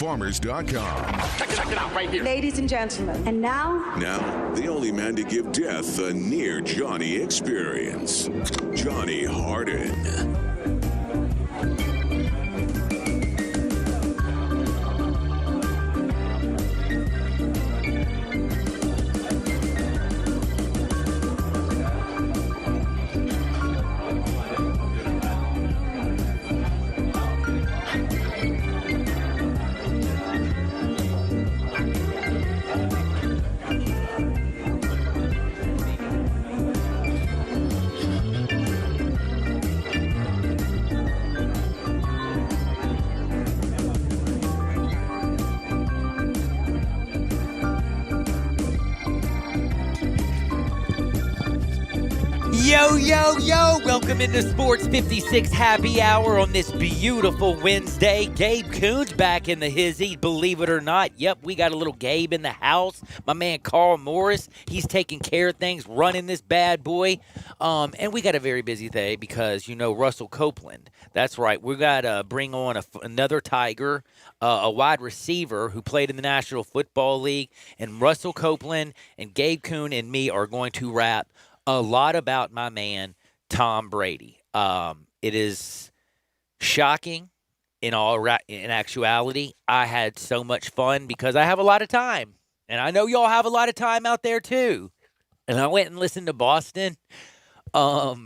Farmers.com. Check it out right here. Ladies and gentlemen. And now? Now, the only man to give death a near Johnny experience. Johnny Harden. Yo, yo, yo! Welcome into Sports 56 Happy Hour on this beautiful Wednesday. Gabe Coons back in the hizzy, believe it or not. Yep, we got a little Gabe in the house. My man Carl Morris, he's taking care of things, running this bad boy. And we got a very busy day because, you know, Russell Copeland. That's right. We got to bring on another Tiger, a wide receiver who played in the National Football League. And Russell Copeland and Gabe Coon and me are going to rap a lot about my man, Tom Brady. It is shocking in actuality. I had so much fun because I have a lot of time. And I know y'all have a lot of time out there too. And I went and listened to Boston. I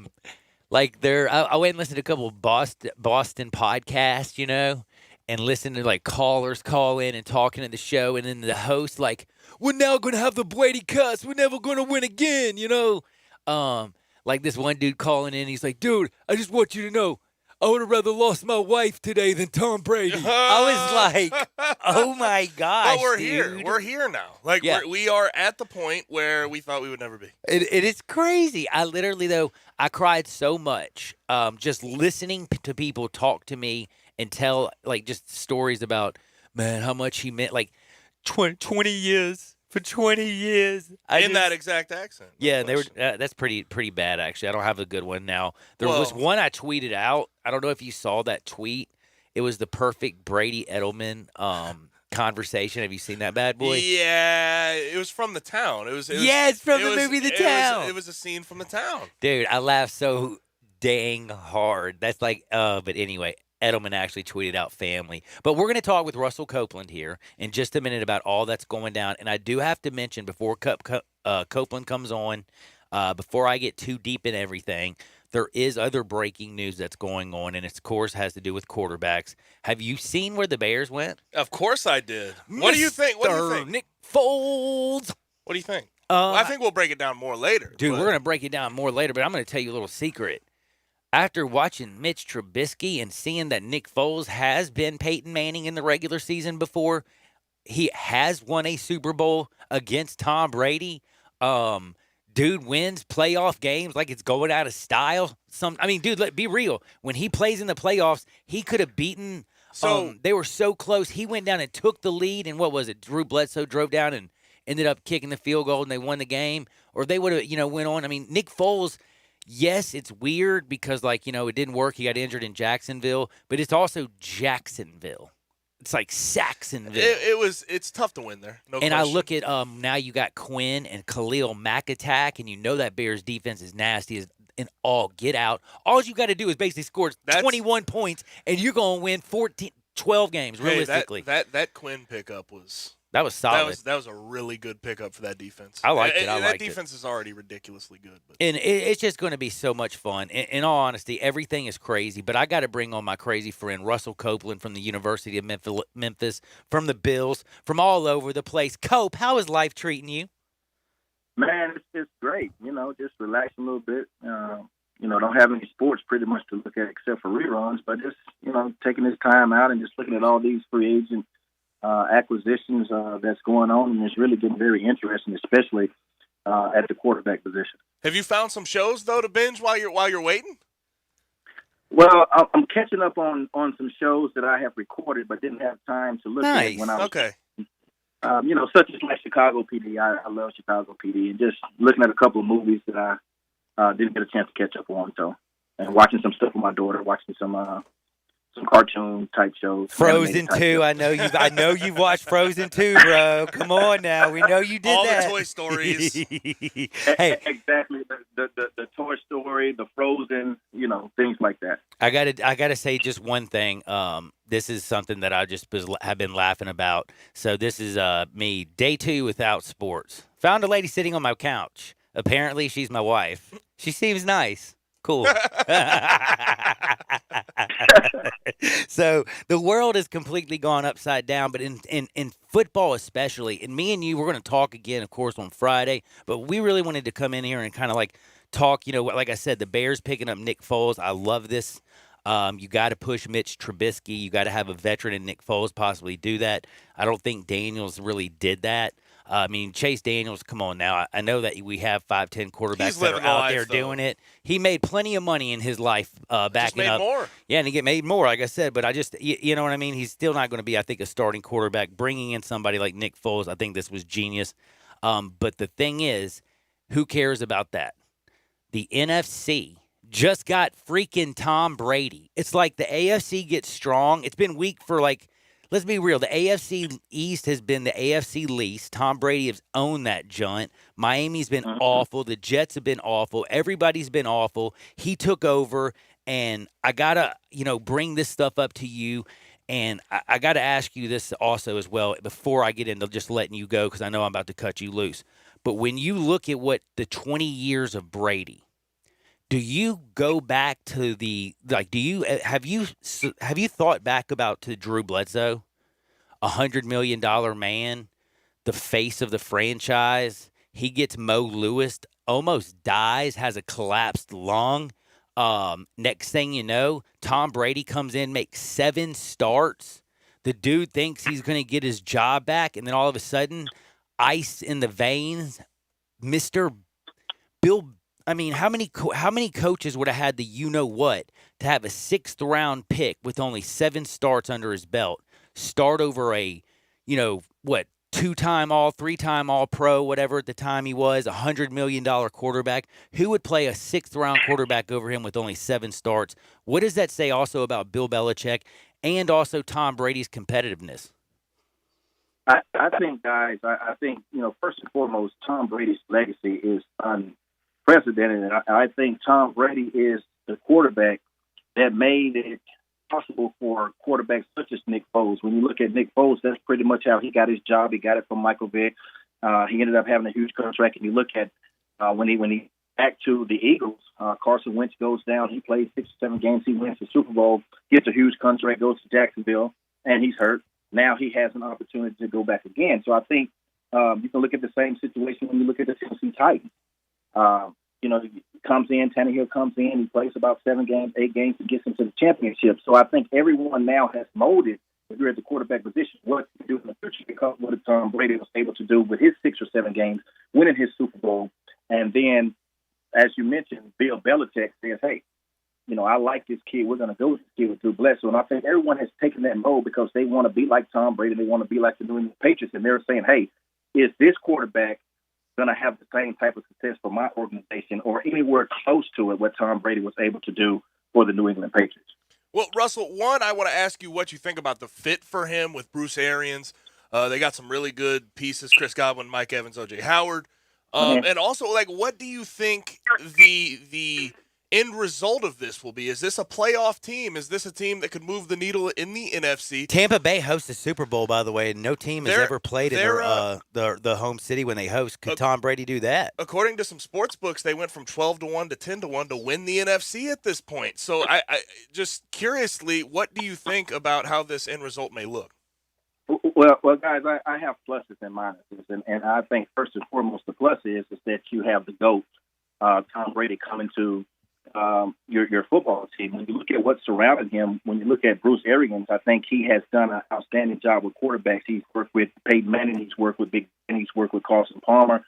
went and listened to a couple of Boston podcasts, you know, and listened to like callers call in and talking to the show. And then the host like, we're now going to have the Brady cuss. We're never going to win again, you know. Like this one dude calling in, he's like, dude, I just want you to know, I would have rather lost my wife today than Tom Brady. I was like, oh my gosh, but we're dude. here. We're here now. Like, yeah. we are at the point where we thought we would never be. It is crazy. I literally, though, I cried so much just listening to people talk to me and tell, like, just stories about, man, how much he meant, like, 20 years. For 20 years. That exact accent. Yeah, they were. That's pretty bad, actually. I don't have a good one now. There was one I tweeted out. I don't know if you saw that tweet. It was the perfect Brady Edelman conversation. Have you seen that bad boy? Yeah, it was from The Town. It's from the movie The Town. It was a scene from The Town. Dude, I laughed so dang hard. That's like, but anyway. Edelman actually tweeted out family. But we're going to talk with Russell Copeland here in just a minute about all that's going down. And I do have to mention before Copeland comes on, before I get too deep in everything, there is other breaking news that's going on, and it, of course, has to do with quarterbacks. Have you seen where the Bears went? Of course I did. What do you think? Nick Foles. What do you think? I think we'll break it down more later. Dude, we're going to break it down more later, but I'm going to tell you a little secret. After watching Mitch Trubisky and seeing that Nick Foles has been Peyton Manning in the regular season before, he has won a Super Bowl against Tom Brady. Dude wins playoff games like it's going out of style. Dude, be real. When he plays in the playoffs, he could have beaten. They were so close. He went down and took the lead. And what was it? Drew Bledsoe drove down and ended up kicking the field goal, and they won the game. Or they would have, went on. I mean, Nick Foles. Yes, it's weird because, it didn't work. He got injured in Jacksonville, but it's also Jacksonville. It's like Saxonville. It's tough to win there. No and question. I look at now you got Quinn and Khalil Mack attack, and you know that Bears defense is nasty as in all get out. All you got to do is basically score 21 points, and you're going to win 12 games realistically. That Quinn pickup was. That was solid. That was a really good pickup for that defense. I liked it. That defense is already ridiculously good. But. And it's just going to be so much fun. In all honesty, everything is crazy. But I got to bring on my crazy friend, Russell Copeland from the University of Memphis, from the Bills, from all over the place. Cope, how is life treating you? Man, it's great. Just relax a little bit. Don't have any sports pretty much to look at except for reruns. But just, taking this time out and just looking at all these free agent acquisitions that's going on, and it's really getting very interesting, especially at the quarterback position. Have you found some shows though to binge while you're waiting? Well, I'm catching up on some shows that I have recorded but didn't have time to look at when I was okay. Such as like Chicago PD. I love Chicago PD, and just looking at a couple of movies that I didn't get a chance to catch up on. So, and watching some stuff with my daughter, watching some some cartoon type shows. Frozen animated type 2. shows. I know you've watched Frozen 2, bro. Come on now. We know you did All that. the Toy Stories. Hey, Exactly. The Toy Story, the Frozen, things like that. I gotta say just one thing. This is something that I just have been laughing about. So this is me, day 2 without sports. Found a lady sitting on my couch. Apparently, she's my wife. She seems nice. Cool. So the world has completely gone upside down, but in football especially, and me and you, we're going to talk again, of course, on Friday, but we really wanted to come in here and kind of like talk, like I said, the Bears picking up Nick Foles. I love this. You got to push Mitch Trubisky. You got to have a veteran in Nick Foles possibly do that. I don't think Daniels really did that. I mean, Chase Daniels, come on now. I know that we have 5'10" quarterbacks that are out there doing it. He made plenty of money in his life backing made up. More. Yeah, and he made more, like I said. But I just, you know what I mean? He's still not going to be, I think, a starting quarterback. Bringing in somebody like Nick Foles, I think this was genius. But the thing is, who cares about that? The NFC just got freaking Tom Brady. It's like the AFC gets strong. It's been weak for let's be real. The AFC East has been the AFC least. Tom Brady has owned that joint. Miami's been awful. The Jets have been awful. Everybody's been awful. He took over, and I got to, bring this stuff up to you. And I got to ask you this also as well before I get into just letting you go because I know I'm about to cut you loose. But when you look at what the 20 years of Brady, do you go back to have you thought back about to Drew Bledsoe, $100 million man, the face of the franchise? He gets Mo Lewis, almost dies, has a collapsed lung. Next thing you know, Tom Brady comes in, makes 7 starts. The dude thinks he's going to get his job back, and then all of a sudden, ice in the veins, Mr. Bill. I mean, how many coaches would have had the to have a 6th round pick with only 7 starts under his belt, start over a, 2-time all, 3-time all pro, whatever at the time he was, $100 million quarterback? Who would play a 6th round quarterback over him with only 7 starts? What does that say also about Bill Belichick and also Tom Brady's competitiveness? I think, guys, first and foremost, Tom Brady's legacy is unprecedented. And I think Tom Brady is the quarterback that made it possible for quarterbacks such as Nick Foles. When you look at Nick Foles, that's pretty much how he got his job. He got it from Michael Vick. He ended up having a huge contract. And you look at when he back to the Eagles, Carson Wentz goes down. He plays 6 or 7 games. He wins the Super Bowl, gets a huge contract, goes to Jacksonville, and he's hurt. Now he has an opportunity to go back again. So I think you can look at the same situation when you look at the Tennessee Titans. Tannehill comes in, he plays about 7 games, 8 games, and gets into the championship. So I think everyone now has molded, if you're at the quarterback position, what to do in the future because what Tom Brady was able to do with his 6 or 7 games, winning his Super Bowl. And then, as you mentioned, Bill Belichick says, hey, I like this kid. We're going to go with this kid with Drew Bledsoe. And I think everyone has taken that mold because they want to be like Tom Brady. They want to be like the New England Patriots. And they're saying, hey, is this quarterback going to have the same type of success for my organization or anywhere close to it what Tom Brady was able to do for the New England Patriots? Well, Russell, one, I want to ask you what you think about the fit for him with Bruce Arians. They got some really good pieces, Chris Godwin, Mike Evans, O.J. Howard. And also, what do you think the end result of this will be? Is this a playoff team? Is this a team that could move the needle in the NFC? Tampa Bay hosts the Super Bowl, by the way. No team has ever played in the home city when they host. Could Tom Brady do that? According to some sports books, they went from 12-1 to 10-1 to win the NFC at this point. So I just curiously, what do you think about how this end result may look? Well, guys, I have pluses and minuses, and I think first and foremost the plus is that you have the GOAT, Tom Brady, coming to your football team. When you look at what surrounded him, when you look at Bruce Arians, I think he has done an outstanding job with quarterbacks. He's worked with Peyton Manning, he's worked with Big Ben, he's worked with Carson Palmer.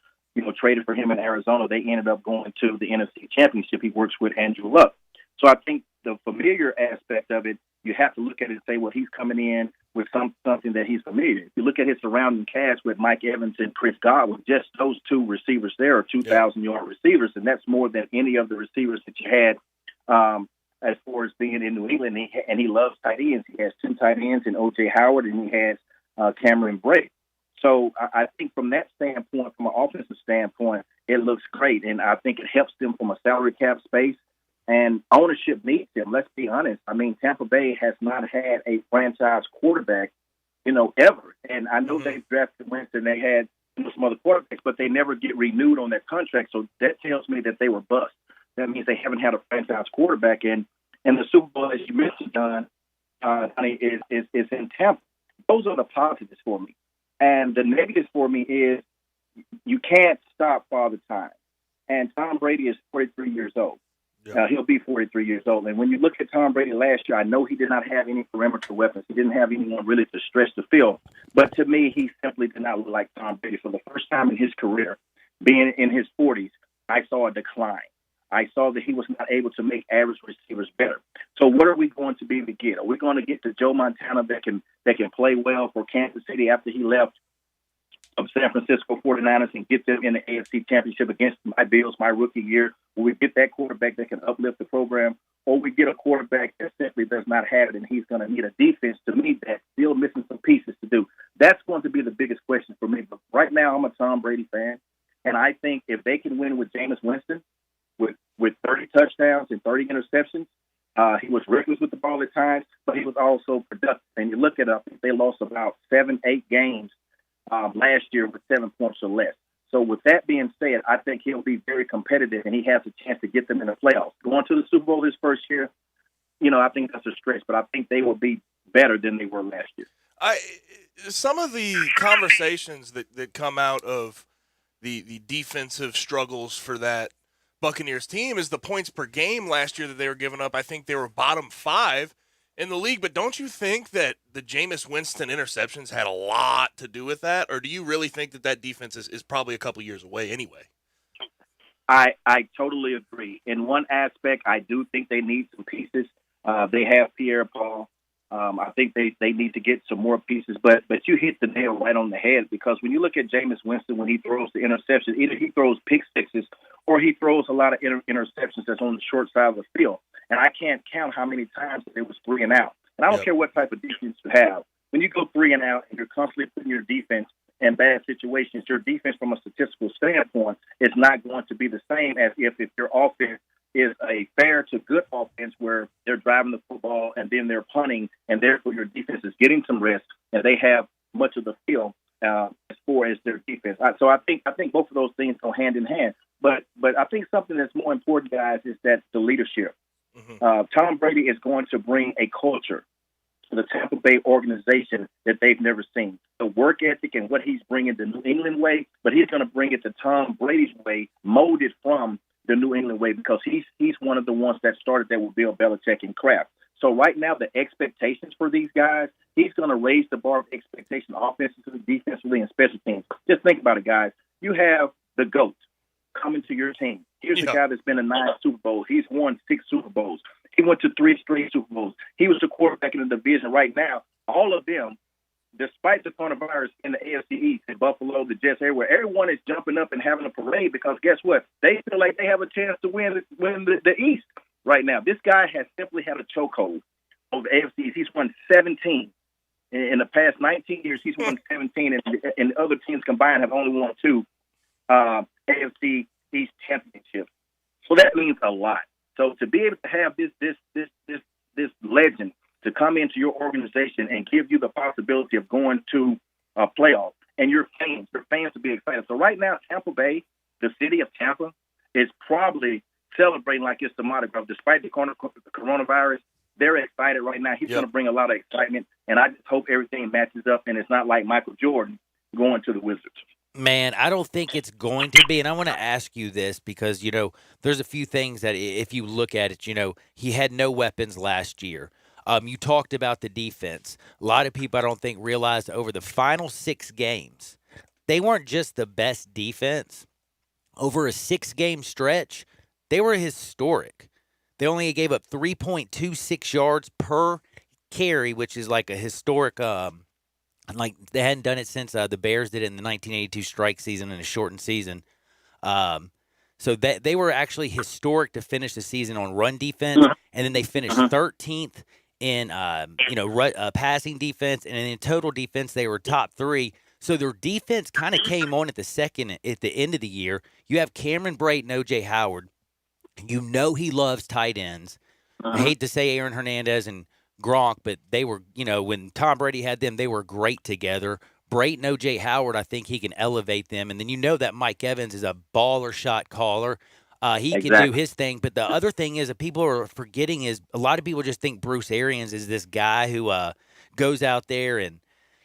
Traded for him in Arizona. They ended up going to the NFC Championship. He works with Andrew Luck. So I think the familiar aspect of it, you have to look at it and say, well, he's coming in with something that he's familiar. If you look at his surrounding cast with Mike Evans and Chris Godwin, just those 2 receivers there are 2,000-yard receivers, and that's more than any of the receivers that you had as far as being in New England, and he loves tight ends. He has 2 tight ends in O.J. Howard, and he has Cameron Brate. So I think from that standpoint, from an offensive standpoint, it looks great, and I think it helps them from a salary cap space. And ownership needs him. Let's be honest. I mean, Tampa Bay has not had a franchise quarterback, ever. And I know they've drafted Winston. They had some other quarterbacks, but they never get renewed on their contract. So that tells me that they were bust. That means they haven't had a franchise quarterback. And the Super Bowl, as you mentioned, Don, honey, is in Tampa. Those are the positives for me. And the negatives for me is you can't stop Father Time. And Tom Brady is 43 years old. Yeah. He'll be 43 years old. And when you look at Tom Brady last year, I know he did not have any perimeter weapons. He didn't have anyone really to stretch the field. But to me, he simply did not look like Tom Brady. For the first time in his career, being in his 40s, I saw a decline. I saw that he was not able to make average receivers better. So what are we going to be able to get? Are we going to get to Joe Montana that can play well for Kansas City after he left of San Francisco 49ers and get them in the AFC Championship against my Bills my rookie year? Will we get that quarterback that can uplift the program? Or we get a quarterback that simply does not have it, and he's going to need a defense, to me, that's still missing some pieces to do? That's going to be the biggest question for me. But right now, I'm a Tom Brady fan, and I think if they can win with Jameis Winston, with 30 touchdowns and 30 interceptions, he was reckless with the ball at times, but he was also productive. And you look at it, I think they lost about 7-8 games last year with 7 points or less. So with that being said, I think he'll be very competitive, and he has a chance to get them in the playoffs. Going to the Super Bowl this first year, I think that's a stretch, but I think they will be better than they were last year. Some of the conversations that come out of the defensive struggles for that Buccaneers team is the points per game last year that they were giving up. I think they were bottom 5 in the league, but don't you think that the Jameis Winston interceptions had a lot to do with that? Or do you really think that defense is probably a couple years away anyway? I totally agree. In one aspect, I do think they need some pieces. They have Pierre-Paul. I think they need to get some more pieces, but you hit the nail right on the head, because when you look at Jameis Winston, when he throws the interception, either he throws pick sixes or he throws a lot of interceptions that's on the short side of the field. And I can't count how many times it was 3 and out. And I don't care what type of defense you have. When you go 3 and out and you're constantly putting your defense in bad situations, your defense from a statistical standpoint is not going to be the same as if your offense is a fair to good offense where they're driving the football and then they're punting, and therefore your defense is getting some rest and they have much of the field as far as their defense. So I think both of those things go hand in hand. But I think something that's more important, guys, is that the leadership. Tom Brady is going to bring a culture to the Tampa Bay organization that they've never seen. The work ethic and what he's bringing the New England way, but he's going to bring it to Tom Brady's way, molded from the New England way, because he's one of the ones that started that with Bill Belichick and Kraft. So right now, the expectations for these guys, he's going to raise the bar of expectation offensively, defensively, and special teams. Just think about it, guys. You have the GOAT coming to your team. Here's a guy that's been in 9 Super Bowls. He's won 6 Super Bowls. He went to 3 straight Super Bowls. He was the quarterback in the division right now. All of them, despite the coronavirus in the AFC East, in Buffalo, the Jets, everywhere, everyone is jumping up and having a parade, because guess what? They feel like they have a chance to win the East right now. This guy has simply had a chokehold over the AFC East. He's won 17. In the past 19 years, he's won 17, and the other teams combined have only won 2 AFC East championships. So that means a lot. So to be able to have this legend to come into your organization and give you the possibility of going to a playoff, and your fans to be excited. So right now, Tampa Bay, the city of Tampa, is probably celebrating like it's the Mardi Gras. Despite the coronavirus, they're excited right now. He's going to bring a lot of excitement, and I just hope everything matches up and it's not like Michael Jordan going to the Wizards. Man, I don't think it's going to be. And I want to ask you this because, there's a few things that if you look at it, he had no weapons last year. You talked about the defense. A lot of people, I don't think, realized over the final 6 games, they weren't just the best defense. Over a 6-game stretch, they were historic. They only gave up 3.26 yards per carry, which is like a historic like they hadn't done it since the Bears did it in the 1982 strike season in a shortened season. So that they were actually historic to finish the season on run defense, and then they finished 13th in passing defense, and in total defense they were top 3. So their defense kind of came on at the end of the year. You have Cameron Brate and O.J. Howard. You know he loves tight ends. I hate to say Aaron Hernandez and Gronk, but they were, when Tom Brady had them, they were great together. Brate and O.J. Howard, I think he can elevate them. And then that Mike Evans is a baller shot caller. He can do his thing. But the other thing is that people are forgetting is a lot of people just think Bruce Arians is this guy who goes out there and,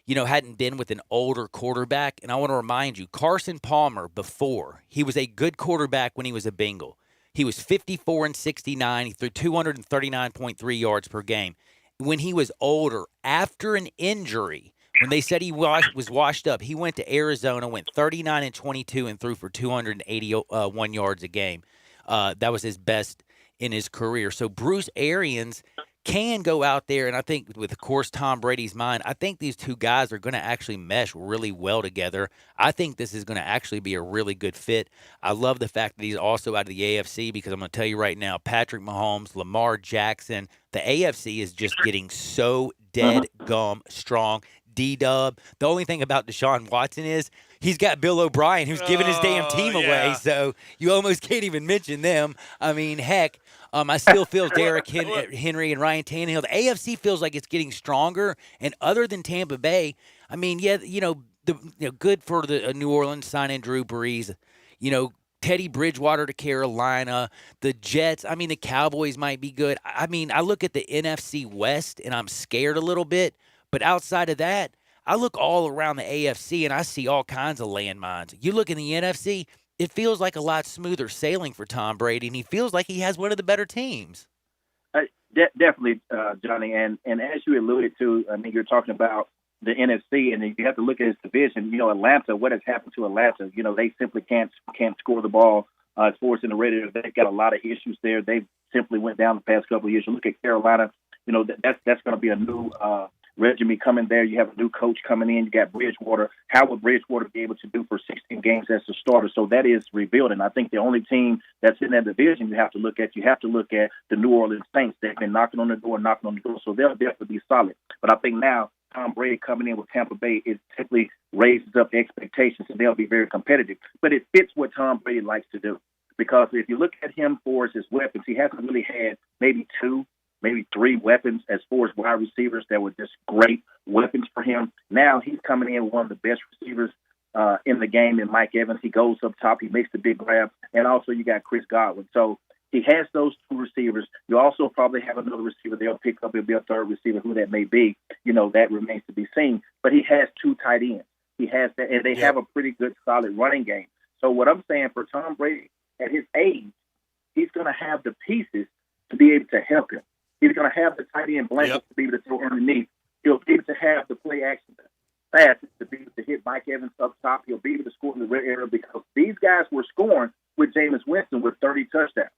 hadn't been with an older quarterback. And I want to remind you, Carson Palmer, before, he was a good quarterback when he was a Bengal. He was 54-69. He threw 239.3 yards per game. When he was older, after an injury, when they said he was washed up, he went to Arizona, went 39-22, and threw for 281 yards a game. That was his best in his career. So Bruce Arians can go out there, and I think with, of course, Tom Brady's mind, I think these two guys are going to actually mesh really well together. I think this is going to actually be a really good fit. I love the fact that he's also out of the AFC because I'm going to tell you right now, Patrick Mahomes, Lamar Jackson, the AFC is just getting so dead gum strong. D-Dub. The only thing about Deshaun Watson is he's got Bill O'Brien who's giving his damn team away, so you almost can't even mention them. I memean, heck, I still feel Derrick Henry and Ryan Tannehill. The AFC feels like it's getting stronger, and other than Tampa Bay, I mean, good for the New Orleans signing Drew Brees. Teddy Bridgewater to Carolina, the Jets. I mean, the Cowboys might be good. I mean, I look at the NFC West, and I'm scared a little bit. But outside of that, I look all around the AFC, and I see all kinds of landmines. You look in the NFC, it feels like a lot smoother sailing for Tom Brady, and he feels like he has one of the better teams. Definitely, Johnny. And as you alluded to, I mean, you're talking about the NFC, and you have to look at his division. Atlanta, what has happened to Atlanta? They simply can't score the ball. As far as in the Raiders, they've got a lot of issues there. They simply went down the past couple of years. You look at Carolina, that's going to be a new regime coming there. You have a new coach coming in. You got Bridgewater. How would Bridgewater be able to do for 16 games as a starter? So that is rebuilding. I think the only team that's in that division you have to look at the New Orleans Saints. They've been knocking on the door, so they'll definitely be solid. But I think now Tom Brady coming in with Tampa Bay, it simply raises up the expectations, and they'll be very competitive. But it fits what Tom Brady likes to do. Because if you look at him for his weapons, he hasn't really had maybe 3 weapons as far as wide receivers that were just great weapons for him. Now he's coming in with one of the best receivers in the game in Mike Evans. He goes up top. He makes the big grab. And also you got Chris Godwin. So he has those 2 receivers. You also probably have another receiver they'll pick up. It'll be a third receiver, who that may be. That remains to be seen. But he has 2 tight ends. He has that, and they have a pretty good, solid running game. So what I'm saying for Tom Brady, at his age, he's going to have the pieces to be able to help him. He's going to have the tight end blanket to be able to throw underneath. He'll be able to have the play action passes to be able to hit Mike Evans up top. He'll be able to score in the red area because these guys were scoring with Jameis Winston with 30 touchdowns,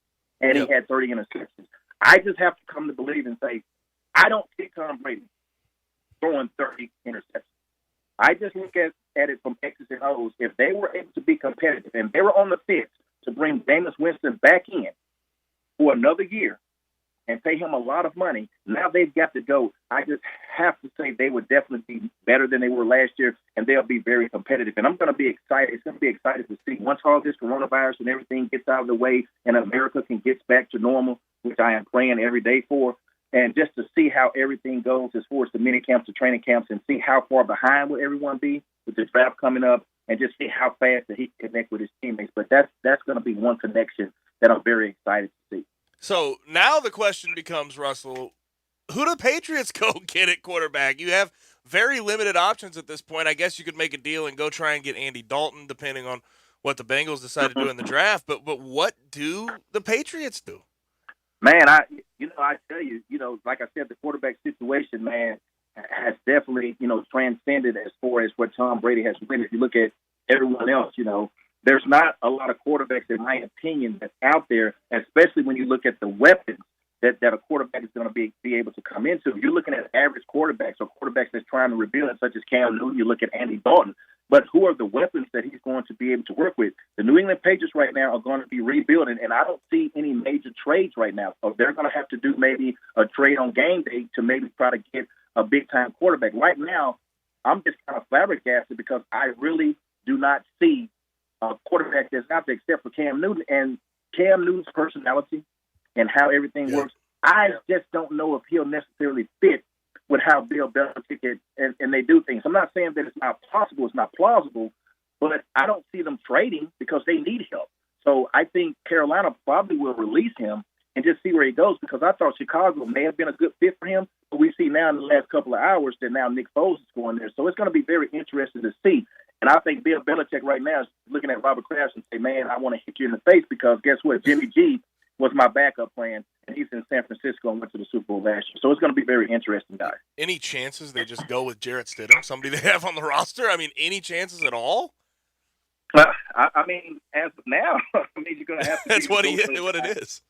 and he had 30 interceptions. I just have to come to believe and say, I don't see Tom Brady throwing 30 interceptions. I just look at it from X's and O's. If they were able to be competitive and they were on the fence to bring Jameis Winston back in for another year, and pay him a lot of money, now they've got to go. I just have to say they would definitely be better than they were last year, and they'll be very competitive. And I'm going to be excited. It's going to be exciting to see once all this coronavirus and everything gets out of the way and America can get back to normal, which I am praying every day for, and just to see how everything goes as far as the mini camps, the training camps, and see how far behind will everyone be with the draft coming up, and just see how fast that he can connect with his teammates. But that's going to be one connection that I'm very excited to see. So now the question becomes, Russell, who do the Patriots go get at quarterback? You have very limited options at this point. I guess you could make a deal and go try and get Andy Dalton, depending on what the Bengals decide to do in the draft. But what do the Patriots do? Man, I tell you, like I said, the quarterback situation, man, has definitely, transcended as far as what Tom Brady has been. If you look at everyone else, there's not a lot of quarterbacks, in my opinion, that's out there, especially when you look at the weapons that a quarterback is going to be able to come into. You're looking at average quarterbacks or quarterbacks that's trying to rebuild, such as Cam Newton. You look at Andy Dalton. But who are the weapons that he's going to be able to work with? The New England Patriots right now are going to be rebuilding, and I don't see any major trades right now. So they're going to have to do maybe a trade on game day to maybe try to get a big-time quarterback. Right now, I'm just kind of flabbergasted because I really do not see a quarterback that's out there except for Cam Newton. And Cam Newton's personality and how everything works, I just don't know if he'll necessarily fit with how Bill Belichick and they do things. I'm not saying that it's not possible, it's not plausible, but I don't see them trading because they need help. So I think Carolina probably will release him and just see where he goes, because I thought Chicago may have been a good fit for him, but we see now in the last couple of hours that now Nick Foles is going there. So it's going to be very interesting to see. And I think Bill Belichick right now is looking at Robert Kraft and say, man, I want to hit you in the face, because guess what? Jimmy G was my backup plan, and he's in San Francisco and went to the Super Bowl last year. So it's going to be very interesting, guys. Any chances they just go with Jarrett Stidham, somebody they have on the roster? I mean, any chances at all? I mean, as of now, I mean, you're going to have to. That's what it is.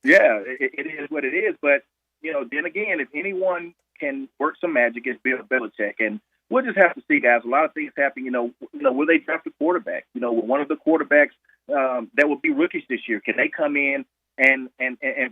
Yeah, it is what it is. But, you know, then again, if anyone can work some magic, it's Bill Belichick. And we'll just have to see, guys. A lot of things happen. You know, will they draft a quarterback? You know, will one of the quarterbacks that will be rookies this year, can they come in and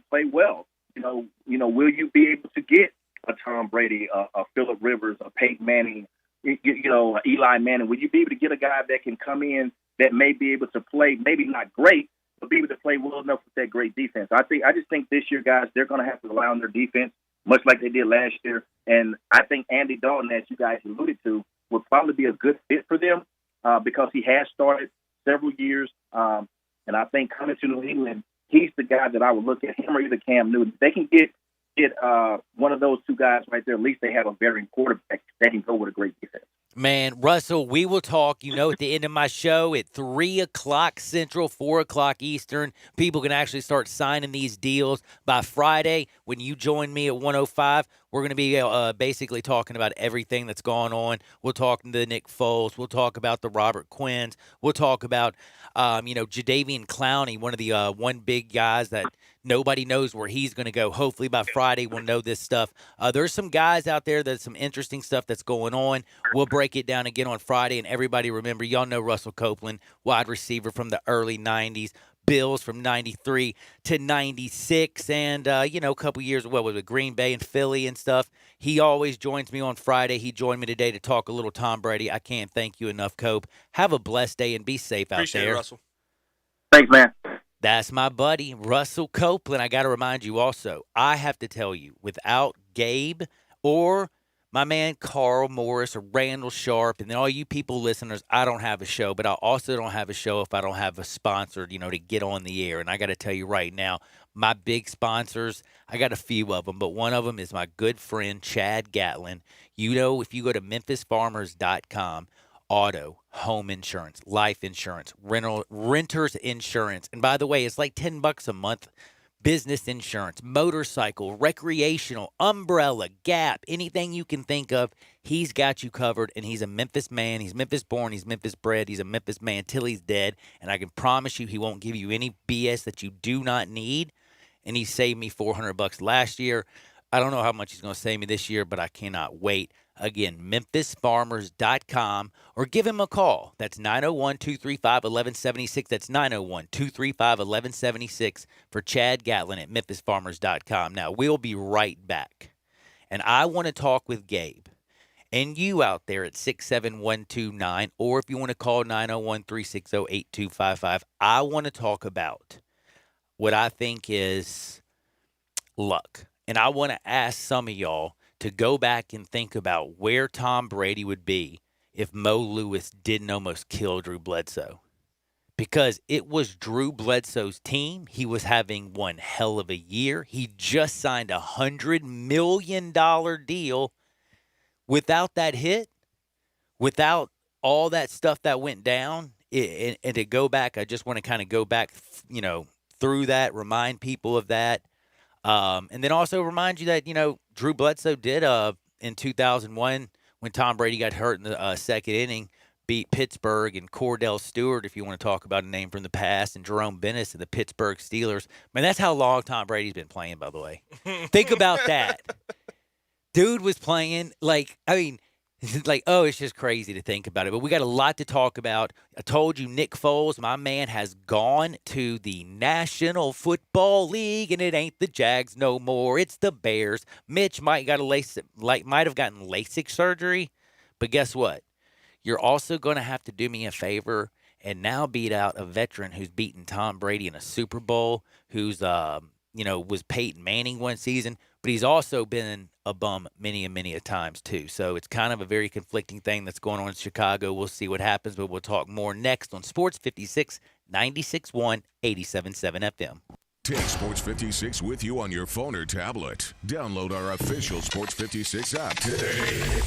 play well? You know, will you be able to get a Tom Brady, a Phillip Rivers, a Peyton Manning, you know, Eli Manning? Will you be able to get a guy that can come in that may be able to play, maybe not great, but be able to play well enough with that great defense? I just think this year, guys, they're going to have to rely on their defense, much like they did last year. And I think Andy Dalton, as you guys alluded to, would probably be a good fit for them because he has started several years. And I think coming to New England, he's the guy that I would look at, him or either Cam Newton. If they can get one of those two guys right there, at least they have a veteran quarterback that can go with a great defense. Man, Russell, we will talk, at the end of my show at 3 o'clock Central, 4 o'clock Eastern. People can actually start signing these deals by Friday. When you join me at 105, we're going to be basically talking about everything that's going on. We'll talk to Nick Foles. We'll talk about the Robert Quinns. We'll talk about, Jadeveon Clowney, one of the one big guys that nobody knows where he's going to go. Hopefully by Friday we'll know this stuff. There's some guys out there that's some interesting stuff that's going on. We'll break it down again on Friday. And everybody remember, y'all know Russell Copeland, wide receiver from the early 90s. Bills from 93 to 96, and, a couple years, with Green Bay and Philly and stuff. He always joins me on Friday. He joined me today to talk a little Tom Brady. I can't thank you enough, Cope. Have a blessed day and be safe out there. Appreciate it, Russell. Thanks, man. That's my buddy, Russell Copeland. I got to remind you also, I have to tell you, without Gabe or my man Carl Morris or Randall Sharp, and then all you people listeners, I don't have a show, but I also don't have a show if I don't have a sponsor, to get on the air. And I got to tell you right now, my big sponsors, I got a few of them, but one of them is my good friend Chad Gatlin. If you go to memphisfarmers.com, auto, home insurance, life insurance, renters insurance, and by the way, it's like $10 a month. Business insurance, motorcycle, recreational, umbrella, Gap, anything you can think of, he's got you covered, and he's a Memphis man. He's Memphis born. He's Memphis bred. He's a Memphis man till he's dead, and I can promise you he won't give you any BS that you do not need, and he saved me $400 last year. I don't know how much he's going to save me this year, but I cannot wait. Again, memphisfarmers.com, or give him a call. That's 901-235-1176. That's 901-235-1176 for Chad Gatlin at memphisfarmers.com. Now, we'll be right back. And I want to talk with Gabe and you out there at 67129, or if you want to call 901-360-8255. I want to talk about what I think is luck. And I want to ask some of y'all to go back and think about where Tom Brady would be if Mo Lewis didn't almost kill Drew Bledsoe. Because it was Drew Bledsoe's team. He was having one hell of a year. He just signed a $100 million deal. Without that hit, without all that stuff that went down, and to go back, I just want to kind of go back, through that, remind people of that. And then also remind you that, Drew Bledsoe did in 2001 when Tom Brady got hurt in the second inning, beat Pittsburgh and Cordell Stewart, if you want to talk about a name from the past, and Jerome Bennis and the Pittsburgh Steelers. Man, that's how long Tom Brady's been playing, by the way. Think about that. Dude was playing it's just crazy to think about it. But we got a lot to talk about. I told you, Nick Foles, my man, has gone to the National Football League, and it ain't the Jags no more. It's the Bears. Mitch might have gotten LASIK surgery, but guess what? You're also going to have to do me a favor and now beat out a veteran who's beaten Tom Brady in a Super Bowl, who's was Peyton Manning one season, but he's also been a bum many and many a times too. So it's kind of a very conflicting thing that's going on in Chicago. We'll see what happens, but we'll talk more next on Sports 56, 96.1, 87.7 FM. Take Sports 56 with you on your phone or tablet. Download our official Sports 56 app today.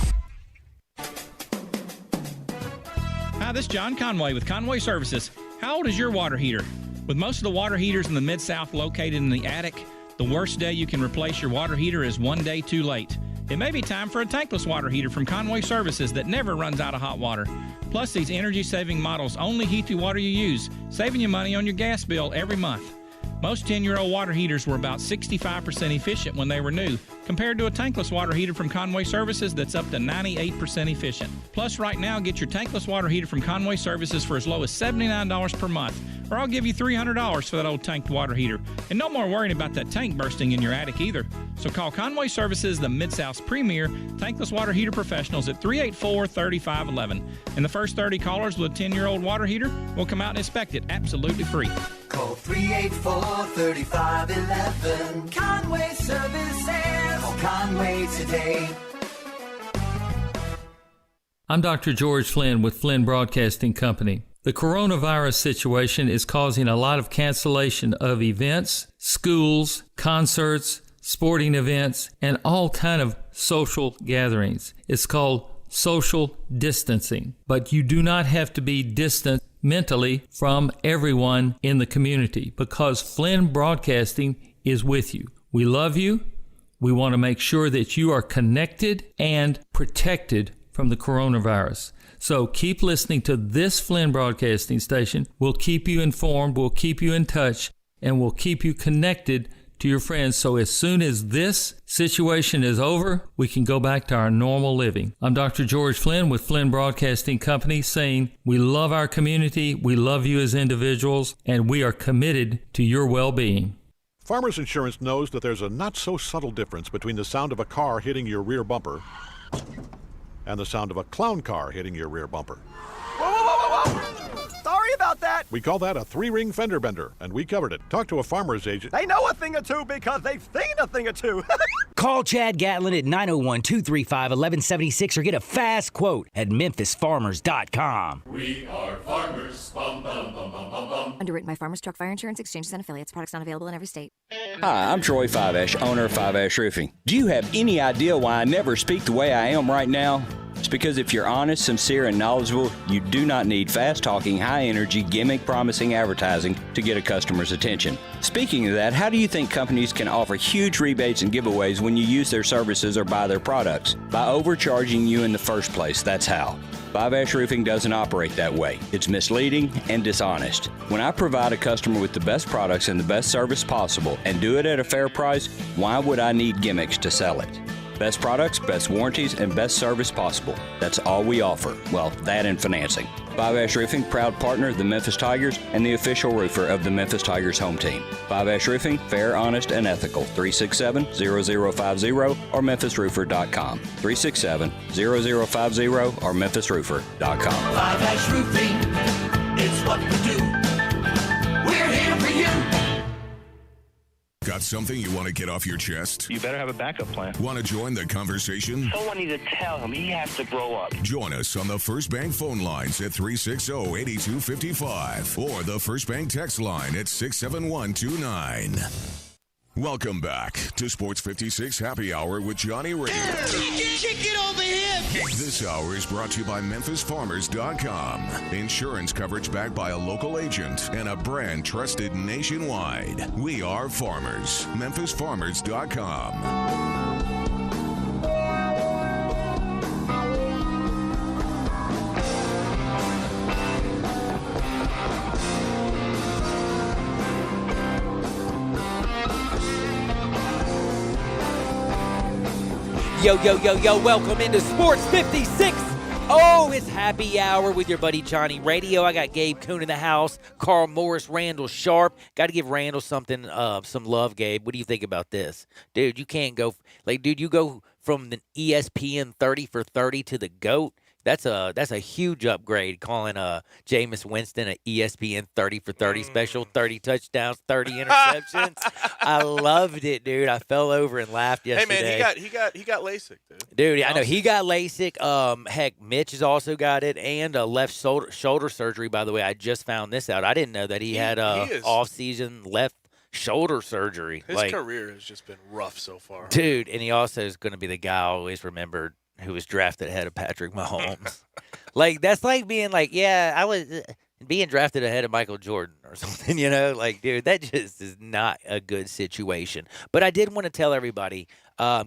Hi, this is John Conway with Conway Services. How old is your water heater? With most of the water heaters in the Mid-South located in the attic, the worst day you can replace your water heater is one day too late. It may be time for a tankless water heater from Conway Services that never runs out of hot water. Plus, these energy-saving models only heat the water you use, saving you money on your gas bill every month. Most 10-year-old water heaters were about 65% efficient when they were new, compared to a tankless water heater from Conway Services that's up to 98% efficient. Plus, right now, get your tankless water heater from Conway Services for as low as $79 per month, or I'll give you $300 for that old tanked water heater. And no more worrying about that tank bursting in your attic either. So call Conway Services, the Mid-South's premier tankless water heater professionals at 384-3511. And the first 30 callers with a 10-year-old water heater will come out and inspect it absolutely free. Call 384-3511. Conway Services. Call Conway today. I'm Dr. George Flynn with Flynn Broadcasting Company. The coronavirus situation is causing a lot of cancellation of events, schools, concerts, sporting events, and all kind of social gatherings. It's called social distancing. But you do not have to be distant mentally from everyone in the community because Flynn Broadcasting is with you. We love you. We want to make sure that you are connected and protected from the coronavirus. So keep listening to this Flynn Broadcasting station. We'll keep you informed, we'll keep you in touch, and we'll keep you connected to your friends. So as soon as this situation is over, we can go back to our normal living. I'm Dr. George Flynn with Flynn Broadcasting Company saying we love our community, we love you as individuals, and we are committed to your well-being. Farmers Insurance knows that there's a not-so-subtle difference between the sound of a car hitting your rear bumper and the sound of a clown car hitting your rear bumper. Whoa, whoa, whoa, whoa, whoa! Sorry about that. We call that a three-ring fender bender, and we covered it. Talk to a farmer's agent. They know a thing or two because they've seen a thing or two. Call Chad Gatlin at 901-235-1176 or get a fast quote at memphisfarmers.com. We are farmers. Bum, bum, bum, bum, bum, bum. Underwritten by Farmers Truck Fire Insurance Exchanges and Affiliates. Products not available in every state. Hi, I'm Troy Fiveash, owner of Fiveash Roofing. Do you have any idea why I never speak the way I am right now? It's because if you're honest, sincere, and knowledgeable, you do not need fast-talking, high-energy, gimmick-promising advertising to get a customer's attention. Speaking of that, how do you think companies can offer huge rebates and giveaways when you use their services or buy their products? By overcharging you in the first place, that's how. Fiveash Roofing doesn't operate that way. It's misleading and dishonest. When I provide a customer with the best products and the best service possible and do it at a fair price, why would I need gimmicks to sell it? Best products, best warranties, and best service possible. That's all we offer. Well, that and financing. Fiveash Roofing, proud partner of the Memphis Tigers and the official roofer of the Memphis Tigers home team. Fiveash Roofing, fair, honest, and ethical. 367-0050 or memphisroofer.com. 367-0050 or memphisroofer.com. Fiveash Roofing, it's what we do. We're here for you. Got something you want to get off your chest? You better have a backup plan. Want to join the conversation? Someone needs to tell him he has to grow up. Join us on the First Bank phone lines at 360-8255 or the First Bank text line at 67129. Welcome back to Sports 56 Happy Hour with Johnny Radio. Kick it over here. This hour is brought to you by MemphisFarmers.com. Insurance coverage backed by a local agent and a brand trusted nationwide. We are farmers. MemphisFarmers.com. Yo, welcome into Sports 56. Oh, it's happy hour with your buddy Johnny Radio. I got Gabe Kuhn in the house, Carl Morris, Randall Sharp. Got to give Randall some love, Gabe. What do you think about this? Dude, you can't go, you go from the ESPN 30 for 30 to the GOAT. That's a huge upgrade, calling Jameis Winston an ESPN 30 for 30 special, 30 touchdowns, 30 interceptions. I loved it, dude. I fell over and laughed yesterday. Hey man, he got LASIK, dude. Dude, I know he got LASIK. Heck, Mitch has also got it, and a left shoulder surgery. By the way, I just found this out. I didn't know that he had off-season left shoulder surgery. His career has just been rough so far, dude. And he also is going to be the guy I always remembered, who was drafted ahead of Patrick Mahomes. That's like being like, yeah, I was being drafted ahead of Michael Jordan or something, dude, that just is not a good situation. But I did want to tell everybody,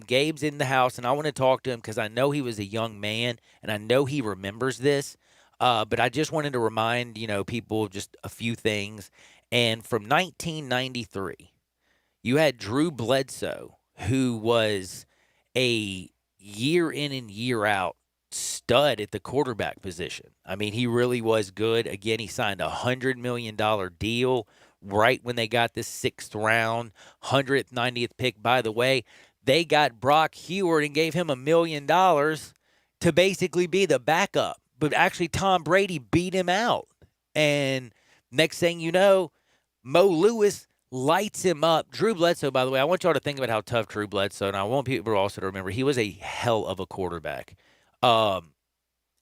Gabe's in the house, and I want to talk to him because I know he was a young man, and I know he remembers this. But I just wanted to remind, people of just a few things. And from 1993, you had Drew Bledsoe, who was a year in and year out stud at the quarterback position. I mean, he really was good. Again, he signed a $100 million deal right when they got this 6th round, 100th, 90th pick. By the way, they got Brock Heward and gave him $1 million to basically be the backup. But actually, Tom Brady beat him out. And next thing you know, Mo Lewis lights him up. Drew Bledsoe, by the way, I want y'all to think about how tough Drew Bledsoe, and I want people also to remember, he was a hell of a quarterback. And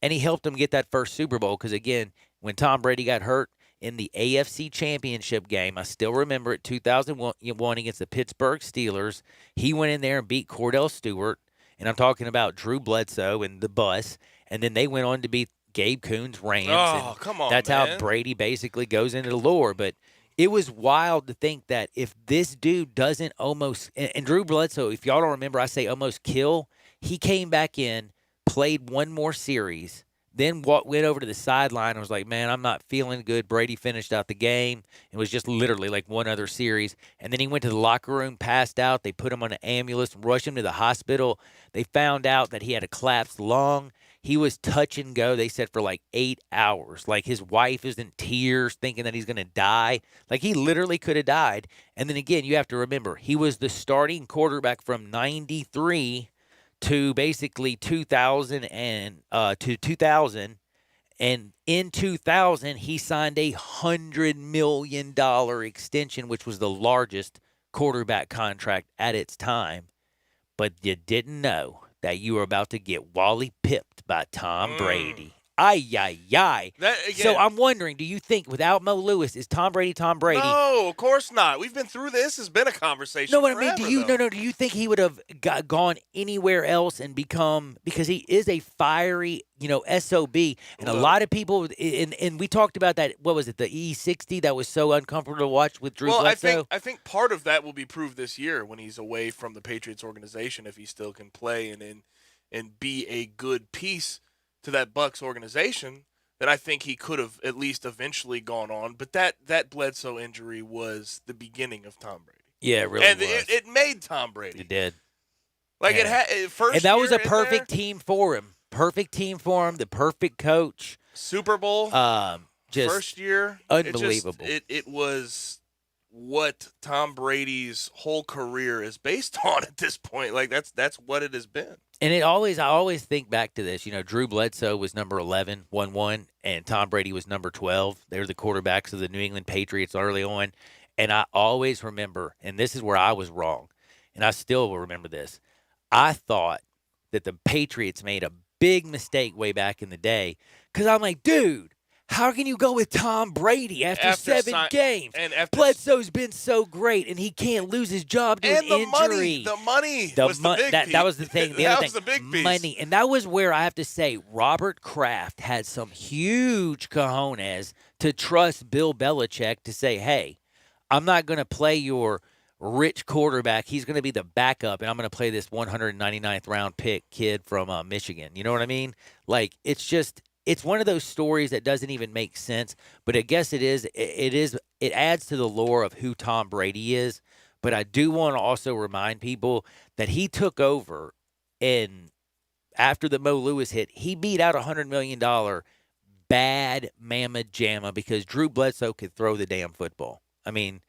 he helped him get that first Super Bowl because, again, when Tom Brady got hurt in the AFC Championship game, I still remember it, 2001 against the Pittsburgh Steelers, he went in there and beat Cordell Stewart, and I'm talking about Drew Bledsoe and the bus, and then they went on to beat Gabe Kuhn's Rams. Oh, come on, that's man. How Brady basically goes into the lore, but it was wild to think that if this dude doesn't almost – and Drew Bledsoe, if y'all don't remember, I say almost kill. He came back in, played one more series, then went over to the sideline and was like, man, I'm not feeling good. Brady finished out the game. It was just literally like one other series. And then he went to the locker room, passed out. They put him on an ambulance, rushed him to the hospital. They found out that he had a collapsed lung. He was touch and go, they said, for like 8 hours. Like his wife is in tears thinking that he's going to die. Like he literally could have died. And then again, you have to remember, he was the starting quarterback from 93 to basically 2000 and to 2000. And in 2000, he signed a $100 million extension, which was the largest quarterback contract at its time. But you didn't know that you were about to get Wally pipped by Tom Brady. Ay. So I'm wondering, do you think without Mo Lewis, is Tom Brady Tom Brady? No, of course not. We've been through this. It's been a conversation. No, but forever, I mean, do you think he would have gone anywhere else and become, because he is a fiery, SOB, and a lot of people, and we talked about that, what was it, the E60 that was so uncomfortable to watch with Drew Bledsoe? I think part of that will be proved this year when he's away from the Patriots organization, if he still can play and be a good piece to that Bucs organization, then I think he could have at least eventually gone on. But that Bledsoe injury was the beginning of Tom Brady. Yeah, it really and was. It made Tom Brady. It did. Like it had first. And that was a year perfect team for him. Perfect team for him. The perfect coach. Super Bowl. Just first year. Unbelievable. It was what Tom Brady's whole career is based on at this point. Like that's what it has been. And I always think back to this. Drew Bledsoe was number 11, 1-1, and Tom Brady was number 12. They were the quarterbacks of the New England Patriots early on. And I always remember, and this is where I was wrong, and I still will remember this. I thought that the Patriots made a big mistake way back in the day because I'm like, dude, how can you go with Tom Brady after 7 games? And Bledsoe's been so great, and he can't lose his job to an injury. The money was the big piece. That was the thing. That was the big piece. Money. And that was where I have to say Robert Kraft had some huge cojones to trust Bill Belichick to say, hey, I'm not going to play your rich quarterback. He's going to be the backup, and I'm going to play this 199th round pick kid from Michigan. You know what I mean? Like, it's one of those stories that doesn't even make sense, but I guess it adds to the lore of who Tom Brady is. But I do want to also remind people that he took over And after the Mo Lewis hit, he beat out $100 million bad mamma jamma because Drew Bledsoe could throw the damn football. I mean,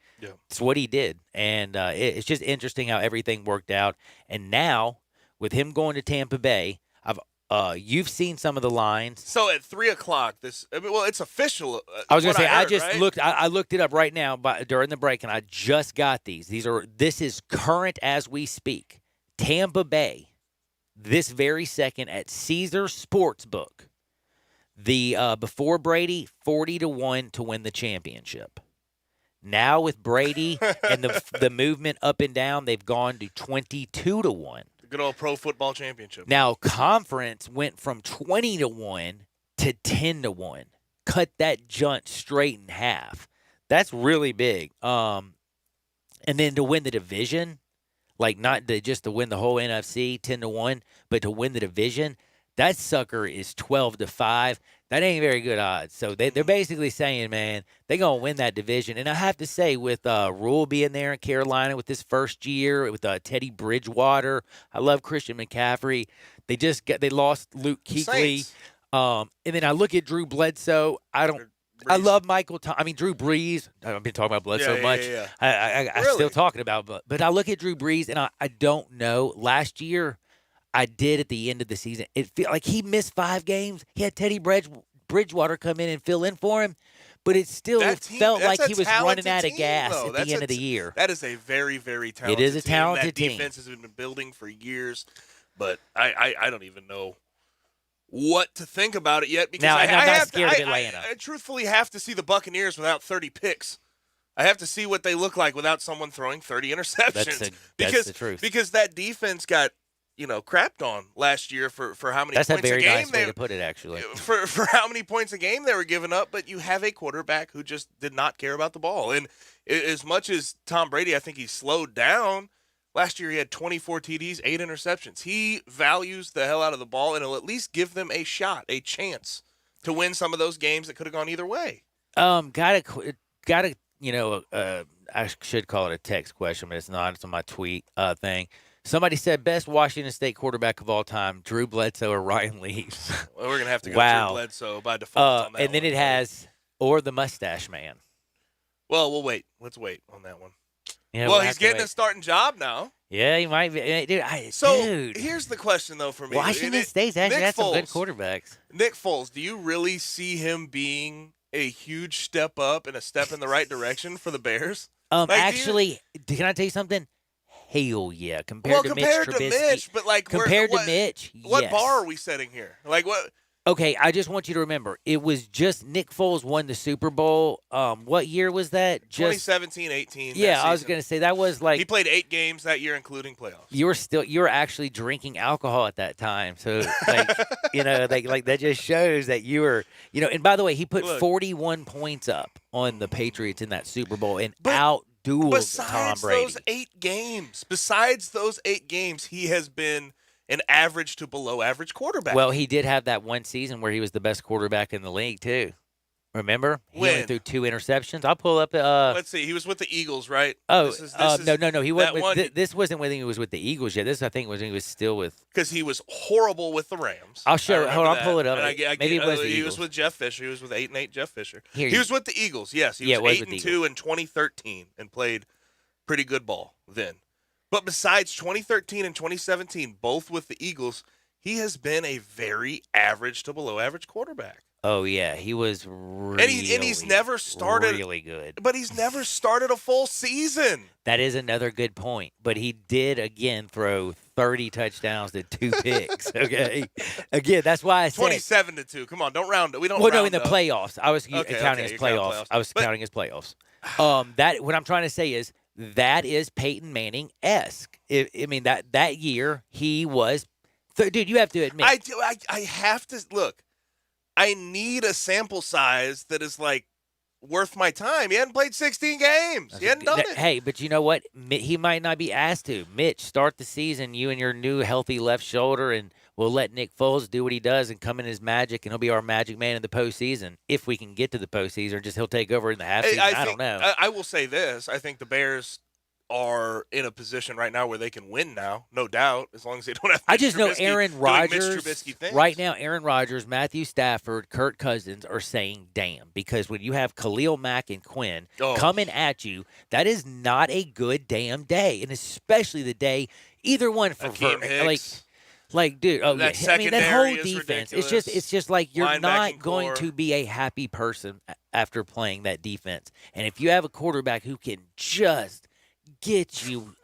it's what he did. And it's just interesting how everything worked out. And now, with him going to Tampa Bay, you've seen some of the lines. So at 3:00, it's official. I was going to say, I just looked. I looked it up right now during the break, and I just got these. This is current as we speak. Tampa Bay, this very second at Caesar Sportsbook. Before Brady, 40-1 to win the championship. Now with Brady and the movement up and down, they've gone to 22-1. The good old Pro Football Championship. Now conference went from 20-1 to 10-1. Cut that junt straight in half. That's really big. And then to win the division, like not just to win the whole NFC 10-1, but to win the division, that sucker is 12-5. That ain't very good odds. So they're basically saying, man, they're going to win that division. And I have to say, with Rule being there in Carolina with this first year, with Teddy Bridgewater, I love Christian McCaffrey. They lost Luke Kuechly. And then I look at Drew Bledsoe. I love Drew Brees. I've been talking about Bledsoe much. Yeah. I'm still talking about, but I look at Drew Brees, and I don't know. Last year, I did at the end of the season. It felt like he missed 5 games. He had Teddy Bridgewater come in and fill in for him, but it still felt like he was running out of gas at the end of the year. That is a very, very talented team. It is a talented team. team. That defense has been building for years, but I don't even know what to think about it yet because I'm not scared of Atlanta. I truthfully have to see the Buccaneers without 30 picks. I have to see what they look like without someone throwing 30 interceptions. That's the truth. Because that defense got crapped on last year for how many That's points a game. That's a very nice way to put it, actually. For how many points a game they were giving up, but you have a quarterback who just did not care about the ball. And as much as Tom Brady, I think he slowed down. Last year he had 24 TDs, 8 interceptions. He values the hell out of the ball, and he'll at least give them a shot, a chance to win some of those games that could have gone either way. I should call it a text question, but it's not. It's on my tweet thing. Somebody said best Washington State quarterback of all time, Drew Bledsoe or Ryan Leaf. Well, we're going to have to go Drew Bledsoe by default on that and then it has, or the Mustache Man. Well, we'll wait. Let's wait on that one. Yeah, well, he's getting a starting job now. Yeah, he might be. Dude, here's the question, though, for me. Washington State's actually had some good quarterbacks. Nick Foles, do you really see him being a huge step up and a step in the right direction for the Bears? Can I tell you something? Hell yeah! Compared to Mitch, but Mitch, what bar are we setting here? Like what? Okay, I just want you to remember, it was just Nick Foles won the Super Bowl. What year was that? 2017, 18. Yeah, I was going to say that was like he played 8 games that year, including playoffs. You were actually drinking alcohol at that time, so like that just shows that you were, And by the way, he put 41 points up on the Patriots in that Super Bowl and outdueled Tom Brady. Besides those 8 games, he has been an average to below average quarterback. Well, he did have that one season where he was the best quarterback in the league, too. Remember? He only threw 2 interceptions. I'll pull up the let's see. He was with the Eagles, right? No. He wasn't. This wasn't when he was with the Eagles yet. This, I think, was when he was still with. Because he was horrible with the Rams. I'll show. Hold on, I'll pull it up. Maybe it was the Eagles. He was with Jeff Fisher. He was with 8-8 Jeff Fisher. He was with the Eagles. Yes, he was 8-2 in 2013 and played pretty good ball then. But besides 2013 and 2017, both with the Eagles, he has been a very average to below average quarterback. Oh yeah, he was really, and he's never started really good. But he's never started a full season. That is another good point. But he did again throw 30 touchdowns to 2 picks. Okay, again, that's why I said 27-2. Come on, don't round it. We don't. Well, round no, in the up. playoffs, I was counting his playoffs. I was counting his playoffs. That what I'm trying to say is that is Peyton Manning-esque. I mean that year he was, dude. You have to admit. I have to look. I need a sample size that is like worth my time. He hadn't played 16 games. He hadn't done it. Hey, but you know what? He might not be asked to. Mitch, start the season, you and your new healthy left shoulder, and we'll let Nick Foles do what he does and come in his magic, and he'll be our magic man in the postseason. If we can get to the postseason, or just he'll take over in the half season. I don't know. I will say this. I think the Bears are in a position right now where they can win now, no doubt, as long as they don't have. I just know Aaron doing Rodgers Mitch Trubisky things. right now. Aaron Rodgers, Matthew Stafford, Kirk Cousins are saying "damn" because when you have Khalil Mack and Quinn coming at you, that is not a good damn day, and especially the day either one for like dude. Oh that yeah, I mean that whole secondary is defense. ridiculous. It's just like you're not going core. to be a happy person after playing that defense, and if you have a quarterback who can just get you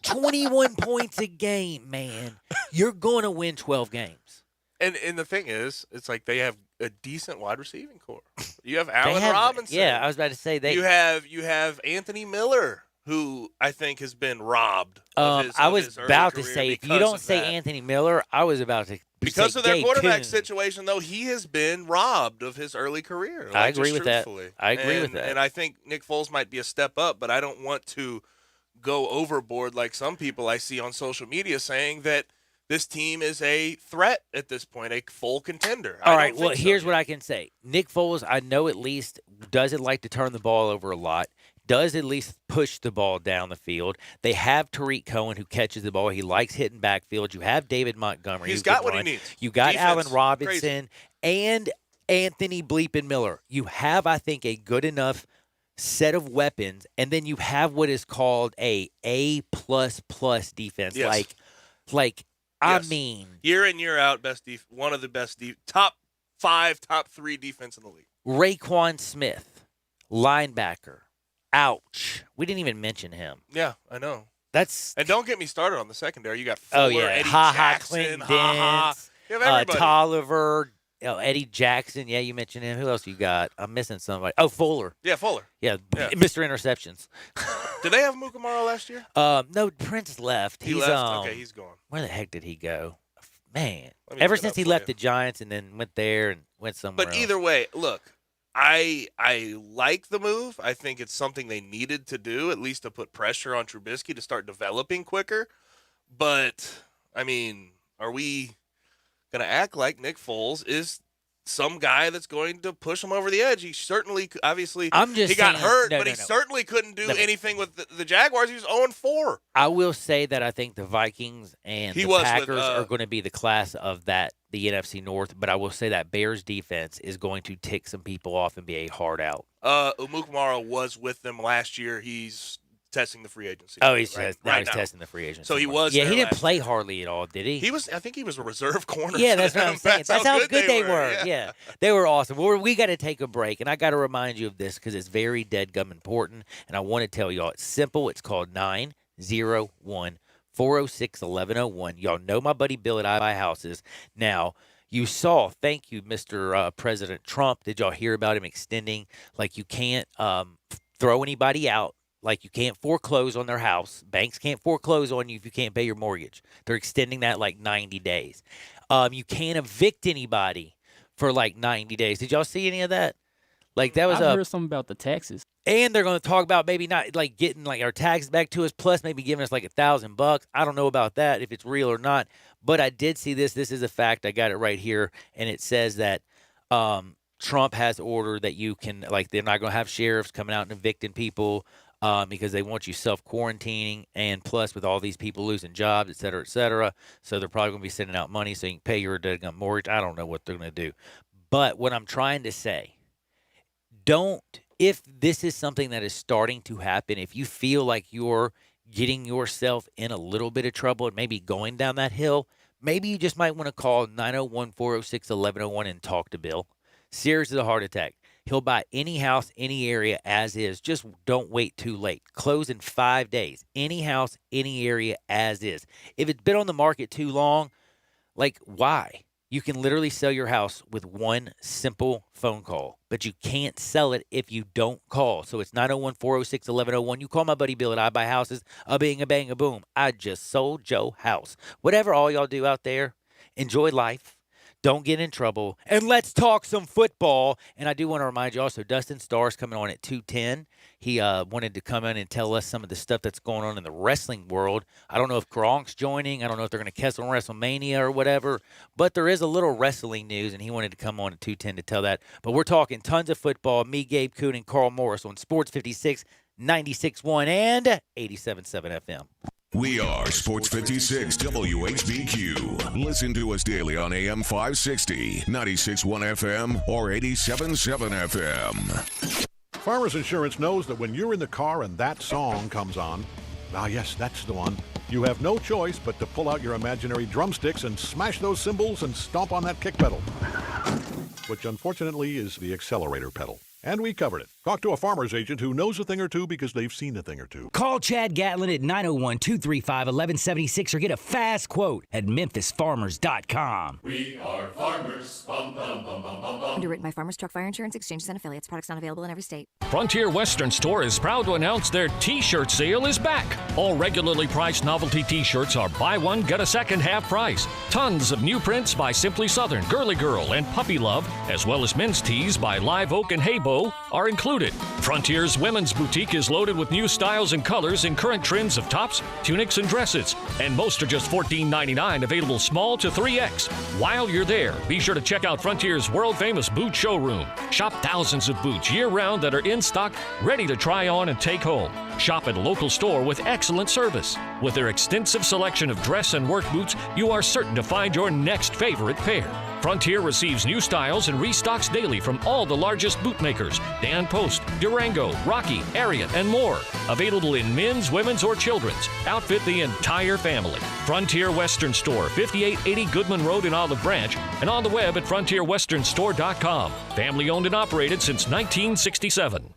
21 points a game, man, you're going to win 12 games. And the thing is, it's like they have a decent wide receiving core. You have Allen Robinson. Yeah, I was about to say you have Anthony Miller, who I think has been robbed. I was about to say, if you don't say Anthony Miller, I was about to because say of their Gabe quarterback Coons. situation, though, he has been robbed of his early career. I agree with that. Truthfully. I agree with that. And I think Nick Foles might be a step up, but I don't want to go overboard like some people I see on social media saying that this team is a threat at this point, a full contender. All right, well, here's what I can say. Nick Foles, I know at least, doesn't like to turn the ball over a lot, does at least push the ball down the field. They have Tariq Cohen who catches the ball. He likes hitting backfield. You have David Montgomery. He's got what he needs. You got Defense, Allen Robinson crazy. and Anthony Bleepin Miller. You have, I think, a good enough set of weapons, and then you have what is called a A++ defense. Yes. Like Yes. I mean, year in, year out, one of the best top 5, top 3 defense in the league. Raekwon Smith, linebacker. Ouch. We didn't even mention him. Yeah, I know. And don't get me started on the secondary. You got Fuller, Eddie Ha-ha, Jackson, Clinton Ha-ha. Dents, You have everybody. Tolliver, Eddie Jackson. Yeah, you mentioned him. Who else you got? I'm missing somebody. Oh, Fuller. Yeah, Fuller. Yeah, Yeah. Mr. Interceptions. Did they have Mukamara last year? No, Prince left. He He's left? Okay, he's gone. Where the heck did he go? Man, Let me ever look it since up he for left you. the Giants and then went there and went somewhere But else. either way, look, I like the move. I think it's something they needed to do, at least to put pressure on Trubisky to start developing quicker. But, I mean, are we going to act like Nick Foles is some guy that's going to push him over the edge? He certainly, obviously, he got hurt, but he certainly couldn't do anything with the Jaguars. He was 0-4. I will say that I think the Vikings and He the was with, Packers are going to be the class of the NFC North, but I will say that Bears defense is going to tick some people off and be a hard out. Umukamara was with them last year. He's testing the free agency. Oh, he's right now. now. Testing the free agency. So he was. Yeah, there he didn't last play year. hardly at all, did he? I think he was a reserve corner. Yeah, for that's what them. I'm saying. That's how good they were. Yeah. Yeah, they were awesome. Well, we got to take a break, and I got to remind you of this because it's very deadgum important, and I want to tell y'all it's simple. It's called 901-406-1101. Y'all know my buddy Bill at I Buy Houses. Now, you saw, thank you, Mr. President Trump. Did y'all hear about him extending? Like, you can't throw anybody out. Like, you can't foreclose on their house. Banks can't foreclose on you if you can't pay your mortgage. They're extending that like 90 days. You can't evict anybody for like 90 days. Did y'all see any of that? Like, that was I heard something about the taxes. And they're going to talk about maybe not like getting like our taxes back to us, plus maybe giving us like $1,000. I don't know about that, if it's real or not. But I did see this. This is a fact. I got it right here. And it says that Trump has ordered that you can, like, they're not going to have sheriffs coming out and evicting people because they want you self-quarantining. And plus, with all these people losing jobs, et cetera, so they're probably going to be sending out money so you can pay your debt mortgage. I don't know what they're going to do. But what I'm trying to say, if this is something that is starting to happen, if you feel like you're getting yourself in a little bit of trouble and maybe going down that hill, maybe you just might want to call 901-406-1101 and talk to Bill. Serious as a heart attack. He'll buy any house, any area as is. Just don't wait too late. Close in 5 days. Any house, any area as is. If it's been on the market too long, like, why? You can literally sell your house with one simple phone call, but you can't sell it if you don't call. So it's 901-406-1101. You call my buddy Bill at I Buy Houses. A bing, a bang, a boom. I just sold Joe house. Whatever all y'all do out there, enjoy life. Don't get in trouble. And let's talk some football. And I do want to remind you also, Dustin Starr's coming on at 2:10. He wanted to come in and tell us some of the stuff that's going on in the wrestling world. I don't know if Gronk's joining. I don't know if they're going to Kessel WrestleMania or whatever. But there is a little wrestling news, and he wanted to come on at 2:10 to tell that. But we're talking tons of football. Me, Gabe Kuhn, and Carl Morris on Sports 56, 96.1 and 87.7 FM. We are Sports 56 WHBQ. Listen to us daily on AM 560, 96.1 FM, or 87.7 FM. Farmers Insurance knows that when you're in the car and that song comes on, yes, that's the one, you have no choice but to pull out your imaginary drumsticks and smash those cymbals and stomp on that kick pedal, which unfortunately is the accelerator pedal. And we covered it. Talk to a farmer's agent who knows a thing or two because they've seen a thing or two. Call Chad Gatlin at 901-235-1176 or get a fast quote at memphisfarmers.com. We are farmers. Bum, bum, bum, bum, bum, bum. Underwritten by Farmers Truck Fire Insurance Exchanges and Affiliates. Products not available in every state. Frontier Western Store is proud to announce their T-shirt sale is back. All regularly priced novelty T-shirts are buy one, get a second half price. Tons of new prints by Simply Southern, Girly Girl, and Puppy Love, as well as men's tees by Live Oak and Haybo, are included. Frontier's women's boutique is loaded with new styles and colors in current trends of tops, tunics, and dresses. And most are just $14.99, available small to 3X. While you're there, be sure to check out Frontier's world-famous boot showroom. Shop thousands of boots year-round that are in stock, ready to try on and take home. Shop at a local store with excellent service. With their extensive selection of dress and work boots, you are certain to find your next favorite pair. Frontier receives new styles and restocks daily from all the largest boot makers: Dan Post, Durango, Rocky, Ariat, and more. Available in men's, women's, or children's. Outfit the entire family. Frontier Western Store, 5880 Goodman Road in Olive Branch, and on the web at frontierwesternstore.com. Family owned and operated since 1967.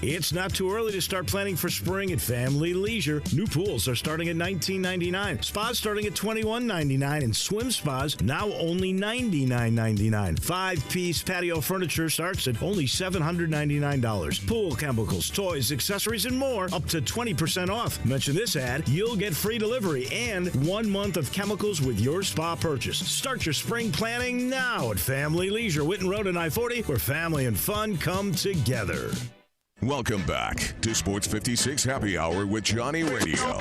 It's not too early to start planning for spring at Family Leisure. New pools are starting at $19.99, spas starting at $21.99, and swim spas now only $99.99. 5-piece patio furniture starts at only $799. Pool chemicals, toys, accessories, and more up to 20% off. Mention this ad, you'll get free delivery and 1 month of chemicals with your spa purchase. Start your spring planning now at Family Leisure, Whitten Road and I-40, where family and fun come together. Welcome back to Sports 56 Happy Hour with Johnny Radio.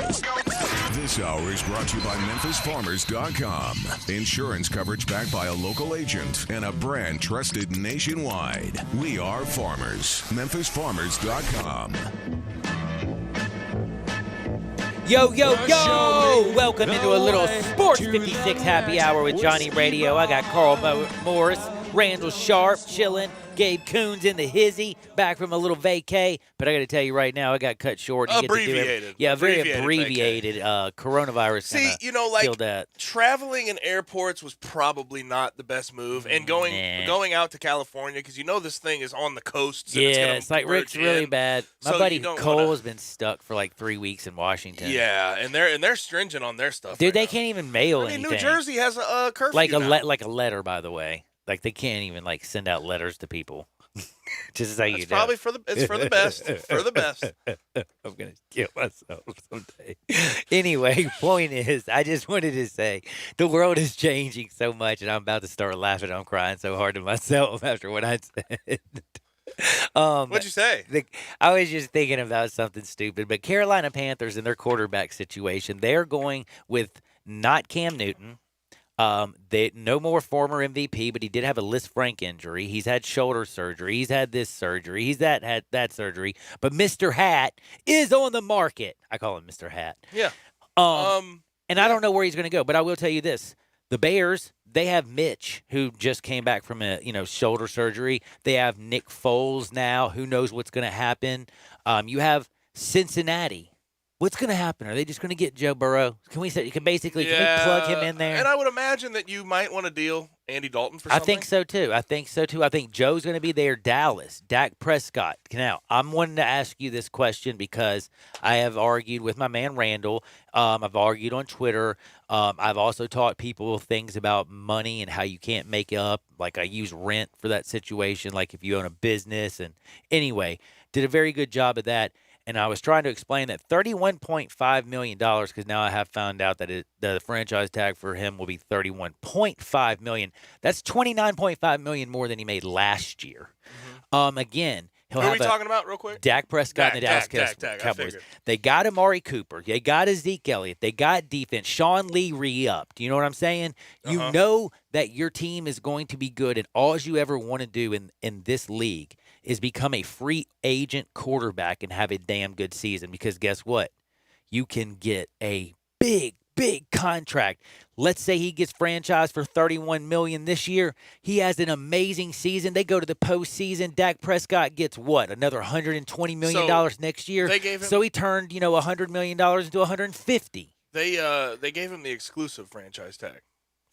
This hour is brought to you by MemphisFarmers.com. Insurance coverage backed by a local agent and a brand trusted nationwide. We are farmers. MemphisFarmers.com. Yo, yo, yo! Welcome into a little Sports 56 Happy Hour with Johnny Radio. I got Carl Morris, Randall Sharp chilling, Gabe Coons in the hizzy, back from a little vacay. But I got to tell you right now, I got cut short. Abbreviated. Very abbreviated. Coronavirus. See, killed that. Traveling in airports was probably not the best move, and going out to California because this thing is on the coasts. And it's like Rick's really bad. My buddy Cole has been stuck for like 3 weeks in Washington. Yeah, and they're stringent on their stuff. Dude, they can't even mail anything. New Jersey has a curfew like a letter, by the way. Like they can't even send out letters to people. Just so you know. Probably it's for the best. For the best. I'm gonna kill myself someday. Anyway, point is, I just wanted to say the world is changing so much, and I'm about to start laughing. I'm crying so hard to myself after what I said. What'd you say? I was just thinking about something stupid, but Carolina Panthers in their quarterback situation, they're going with not Cam Newton. No more former MVP, but he did have a Lisfranc injury. He's had shoulder surgery. He's had this surgery. He's had that surgery. But Mr. Hat is on the market. I call him Mr. Hat. Yeah. And I don't know where he's going to go, but I will tell you this. The Bears, they have Mitch, who just came back from a shoulder surgery. They have Nick Foles now. Who knows what's going to happen? You have Cincinnati. What's going to happen? Are they just going to get Joe Burrow? Can we plug him in there? And I would imagine that you might want to deal Andy Dalton for something. I think so too. I think Joe's going to be there. Dallas, Dak Prescott. Now, I'm wanting to ask you this question because I have argued with my man Randall. I've argued on Twitter. I've also taught people things about money and how you can't make up. Like I use rent for that situation, like if you own a business. And anyway, did a very good job of that. And I was trying to explain that $31.5 million, because now I have found out that the franchise tag for him will be $31.5 million. That's $29.5 million more than he made last year. Again, Who are we talking about real quick? Dak Prescott and the Dallas Cowboys. They got Amari Cooper. They got a Zeke Elliott. They got defense. Sean Lee re-upped. You know what I'm saying? You know that your team is going to be good, and all you ever want to do in this league is become a free agent quarterback and have a damn good season, because guess what? You can get a big contract. Let's say he gets franchised for $31 million this year. He has an amazing season. They go to the postseason. Dak Prescott gets what? Another $120 million next year. They gave him, so he turned, $100 million into $150. They gave him the exclusive franchise tag,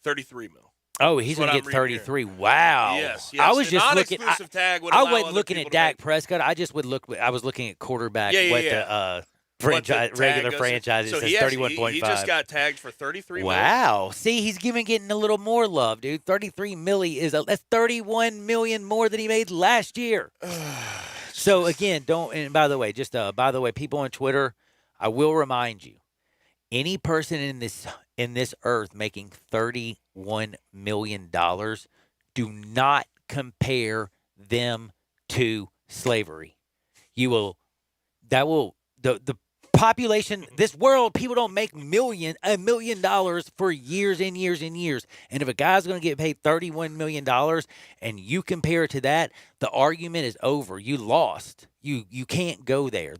$33 million. Oh, he's going to get 33. Wow. Yes. I was just looking. Tag would I allow wasn't other looking people at to Dak make- Prescott. I was looking at quarterback. Yeah. The regular franchise. So It says he 31.5. He just got tagged for $33 million. Wow. See, he's getting a little more love, dude. 33 milli that's 31 million more than he made last year. So again, and by the way, people on Twitter, I will remind you, any person in this earth making $31 million, do not compare them to slavery. The population, this world, people don't make $1 million for years and years and years. And if a guy's going to get paid $31 million and you compare it to that, the argument is over. You lost. You can't go there.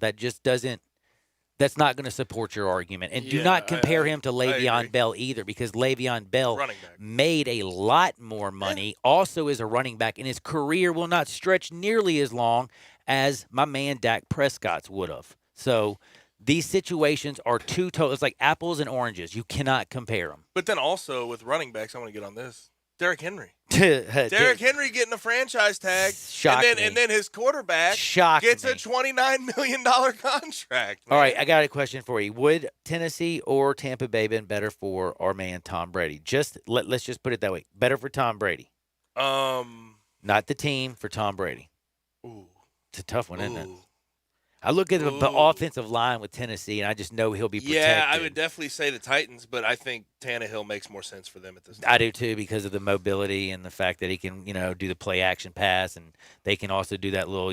That's not going to support your argument. And do not compare him to Le'Veon Bell either, because Le'Veon Bell made a lot more money, also is a running back, and his career will not stretch nearly as long as my man Dak Prescott's would have. So these situations are it's like apples and oranges. You cannot compare them. But then also with running backs, I want to get on this. Derrick Henry. Derrick Henry getting a franchise tag, and then his quarterback gets a $29 million contract. Man. All right, I got a question for you. Would Tennessee or Tampa Bay been better for our man Tom Brady? Let's just put it that way. Better for Tom Brady. Not the team, for Tom Brady. Ooh. It's a tough one, isn't it? I look at the offensive line with Tennessee, and I just know he'll be protected. Yeah, I would definitely say the Titans, but I think Tannehill makes more sense for them at this time. I do too, because of the mobility and the fact that he can, do the play action pass, and they can also do that little,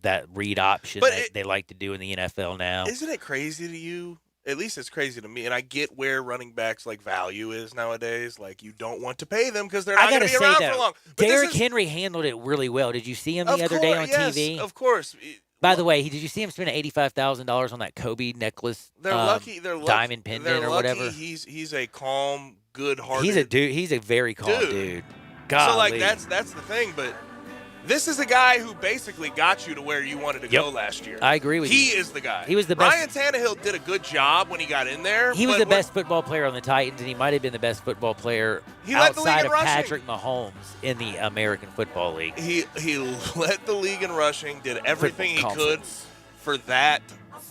that read option that they like to do in the NFL now. Isn't it crazy to you? At least it's crazy to me, and I get where running backs value is nowadays. You don't want to pay them because they're not going to be around for long. But Derrick Henry handled it really well. Did you see him the other day on TV? Of course. By the way, did you see him spend $85,000 on that Kobe necklace? They're lucky. Diamond pendant or whatever. He's a calm, good-hearted. He's a dude. He's a very calm dude. Golly. So that's the thing, but. This is a guy who basically got you to where you wanted to go last year. I agree with you. He is the guy. He was the best. Ryan Tannehill did a good job when he got in there. He was the best football player on the Titans, and he might have been the best football player outside of Patrick Mahomes in the American Football League. He led the league in rushing, did everything he could for that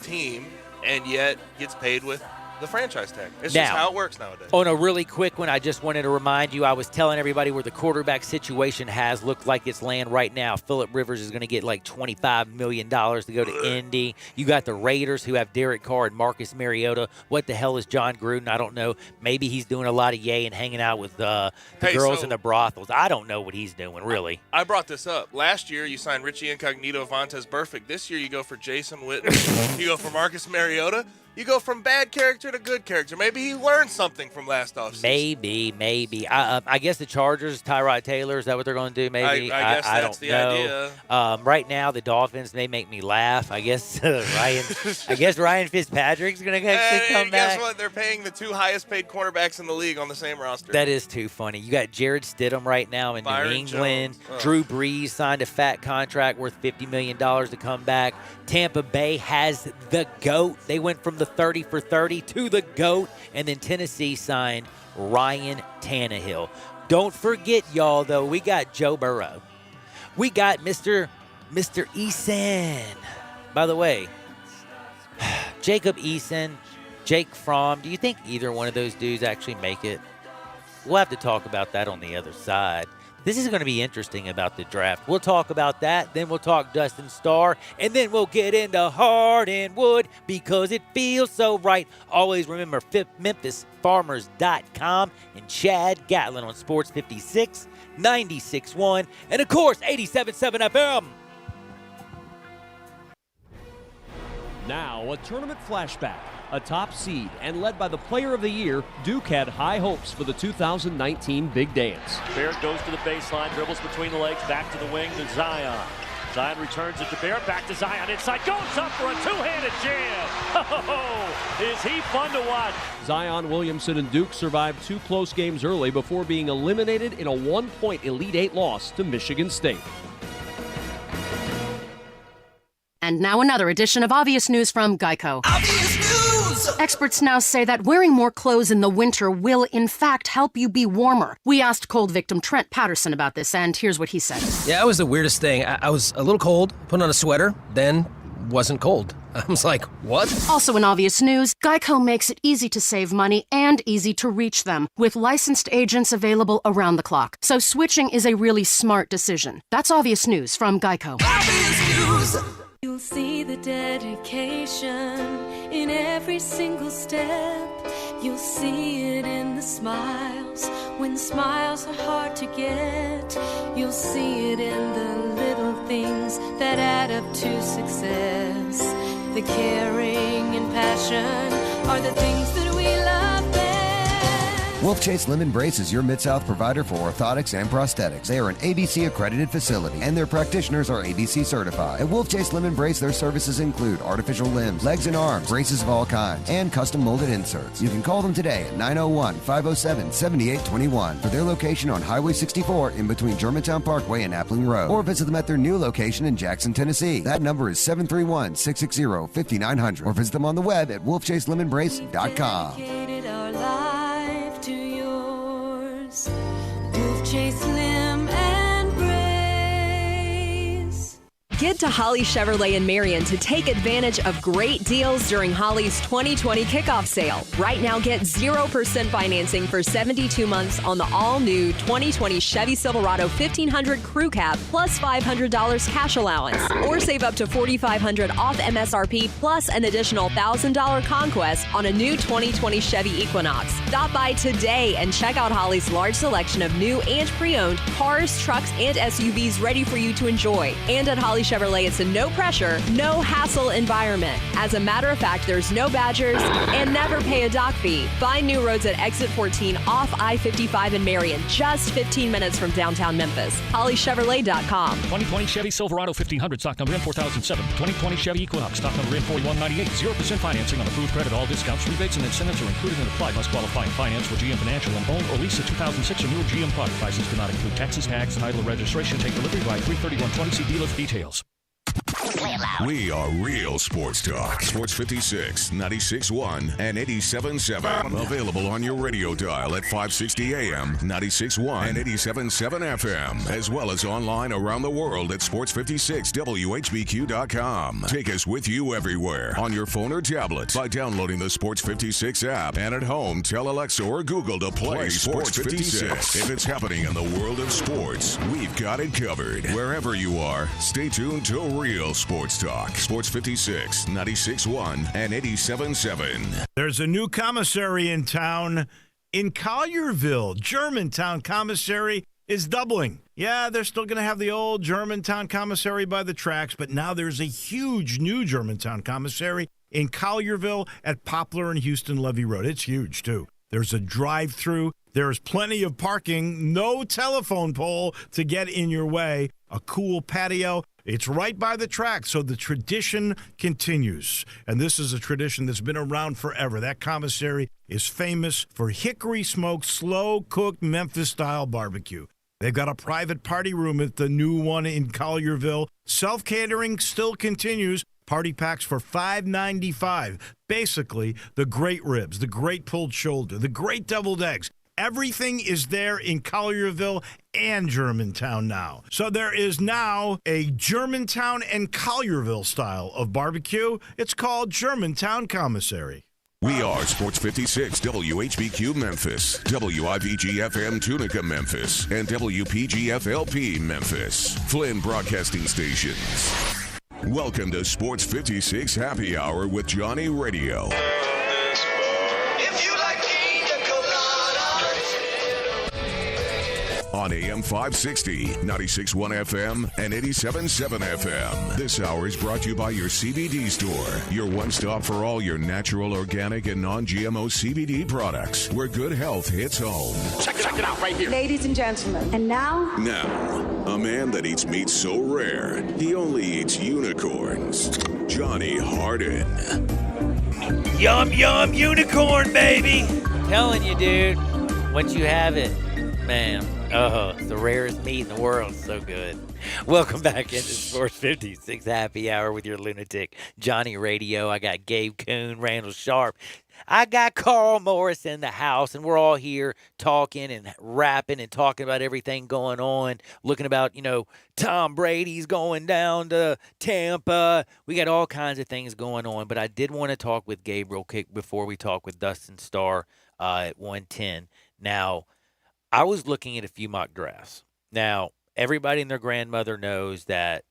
team, and yet gets paid with the franchise tag. It's just how it works nowadays. On a really quick one, I just wanted to remind you, I was telling everybody where the quarterback situation has looked like it's land right now. Phillip Rivers is going to get $25 million to go to Indy. You got the Raiders, who have Derek Carr and Marcus Mariota. What the hell is John Gruden? I don't know. Maybe he's doing a lot of yay and hanging out with the girls in the brothels. I don't know what he's doing, really. I brought this up. Last year, you signed Richie Incognito, Vontaze Burfict. This year, you go for Jason Witten. You go for Marcus Mariota. You go from bad character to good character. Maybe he learned something from last offseason. Maybe. I guess the Chargers, Tyrod Taylor, is that what they're going to do? Maybe. I guess that's the idea. Right now, the Dolphins, they make me laugh. I guess Ryan Fitzpatrick's going to actually come back. Guess what? They're paying the two highest-paid cornerbacks in the league on the same roster. That is too funny. You got Jared Stidham right now in New England. Drew Brees signed a fat contract worth $50 million to come back. Tampa Bay has the GOAT. They went from the 30 for 30 to the GOAT. And then Tennessee signed Ryan Tannehill. Don't forget, y'all, though, we got Joe Burrow. We got Mr. Eason. By the way, Jacob Eason, Jake Fromm, do you think either one of those dudes actually make it? We'll have to talk about that on the other side. This is going to be interesting about the draft. We'll talk about that. Then we'll talk Dustin Starr. And then we'll get into Hard and Wood because it feels so right. Always remember MemphisFarmers.com and Chad Gatlin on Sports 56, 96.1, and, of course, 87.7 FM. Now, a tournament flashback. a top seed, and led by the Player of the Year, Duke had high hopes for the 2019 Big Dance. Barrett goes to the baseline, dribbles between the legs, back to the wing to Zion. Zion returns it to Barrett, back to Zion, inside, goes up for a two-handed jam. Oh, is he fun to watch? Zion Williamson and Duke survived 2 close games early before being eliminated in a 1-point Elite Eight loss to Michigan State. And now another edition of Obvious News from Geico. Obvious News! Experts now say that wearing more clothes in the winter will, in fact, help you be warmer. We asked cold victim Trent Patterson about this, and here's what he said. Yeah, it was the weirdest thing. I was a little cold, put on a sweater, then wasn't cold. I was like, what? Also in Obvious News, Geico makes it easy to save money and easy to reach them, with licensed agents available around the clock. So switching is a really smart decision. That's Obvious News from Geico. Obvious News! You'll see the dedication in every single step. You'll see it in the smiles, when smiles are hard to get. You'll see it in the little things that add up to success. The caring and passion are the things that we love best. Wolf Chase Lemon Brace is your Mid-South provider for orthotics and prosthetics. They are an ABC-accredited facility, and their practitioners are ABC certified. At Wolf Chase Lemon Brace, their services include artificial limbs, legs and arms, braces of all kinds, and custom molded inserts. You can call them today at 901-507-7821 for their location on Highway 64 in between Germantown Parkway and Appling Road, or visit them at their new location in Jackson, Tennessee. That number is 731-660-5900, or visit them on the web at wolfchaseLemonBrace.com. Dedicated our life to yours. Wolf Chase Lim and Brace. Get to Holly Chevrolet in Marion to take advantage of great deals during Holly's 2020 kickoff sale. Right now, get 0% financing for 72 months on the all-new 2020 Chevy Silverado 1500 Crew Cab plus $500 cash allowance. Or save up to $4,500 off MSRP plus an additional $1,000 conquest on a new 2020 Chevy Equinox. Stop by today and check out Holly's large selection of new and pre-owned cars, trucks, and SUVs ready for you to enjoy. And at Holly Chevrolet, it's a no-pressure, no-hassle environment. As a matter of fact, there's no badgers and never pay a dock fee. Find new roads at Exit 14 off I-55 in Marion, just 15 minutes from downtown Memphis. HollyChevrolet.com. 2020 Chevy Silverado 1500, stock number N4007. 2020 Chevy Equinox, stock number N4198. 0% financing on approved credit. All discounts, rebates, and incentives are included and applied. Must qualify and finance for GM Financial and own or lease a 2006 or newer GM product. Prices do not include taxes, tags, title, and registration. Take delivery by 3/31/20. See dealer for details. We are real sports talk. Sports 56, 96.1, and 87.7. Available on your radio dial at 560 AM, 96.1, and 87.7 FM, as well as online around the world at sports56whbq.com. Take us with you everywhere on your phone or tablet by downloading the Sports 56 app, and at home, tell Alexa or Google to play Sports 56. If it's happening in the world of sports, we've got it covered. Wherever you are, stay tuned to Real Sports Talk. Sports 56, 96.1, and 87.7. There's a new commissary in town. In Collierville, Germantown Commissary is doubling. Yeah, they're still going to have the old Germantown Commissary by the tracks, but now there's a huge new Germantown Commissary in Collierville at Poplar and Houston Levee Road. It's huge, too. There's a drive-through. There's plenty of parking. No telephone pole to get in your way. A cool patio. It's right by the track, so the tradition continues. And this is a tradition that's been around forever. That commissary is famous for hickory-smoked, slow-cooked Memphis-style barbecue. They've got a private party room at the new one in Collierville. Self-catering still continues. Party packs for $5.95. Basically, the great ribs, the great pulled shoulder, the great deviled eggs. Everything is there in Collierville and Germantown now. So there is now a Germantown and Collierville style of barbecue. It's called Germantown Commissary. We are Sports 56, WHBQ Memphis, WIVG-FM Tunica Memphis, and WPG-FLP Memphis, Flynn Broadcasting Stations. Welcome to Sports 56 Happy Hour with Johnny Radio. on AM 560, 96.1 FM, and 87.7 FM. This hour is brought to you by your CBD store, your one-stop for all your natural, organic, and non-GMO CBD products, where good health hits home. Check it out right here. Ladies and gentlemen, and now... Now, a man that eats meat so rare, he only eats unicorns. Johnny Harden. Yum, yum, unicorn, baby. Telling you, dude. Once you have it, man, it's the rarest meat in the world. So good. Welcome back into Sports 56 Happy Hour with your lunatic Johnny Radio. I got Gabe Kuhn, Randall Sharp. I got Carl Morris in the house, and we're all here talking and rapping and talking about everything going on, looking about, Tom Brady's going down to Tampa. We got all kinds of things going on, but I did want to talk with Gabe real quick before we talk with Dustin Starr at 110. Now, I was looking at a few mock drafts. Now, everybody and their grandmother knows that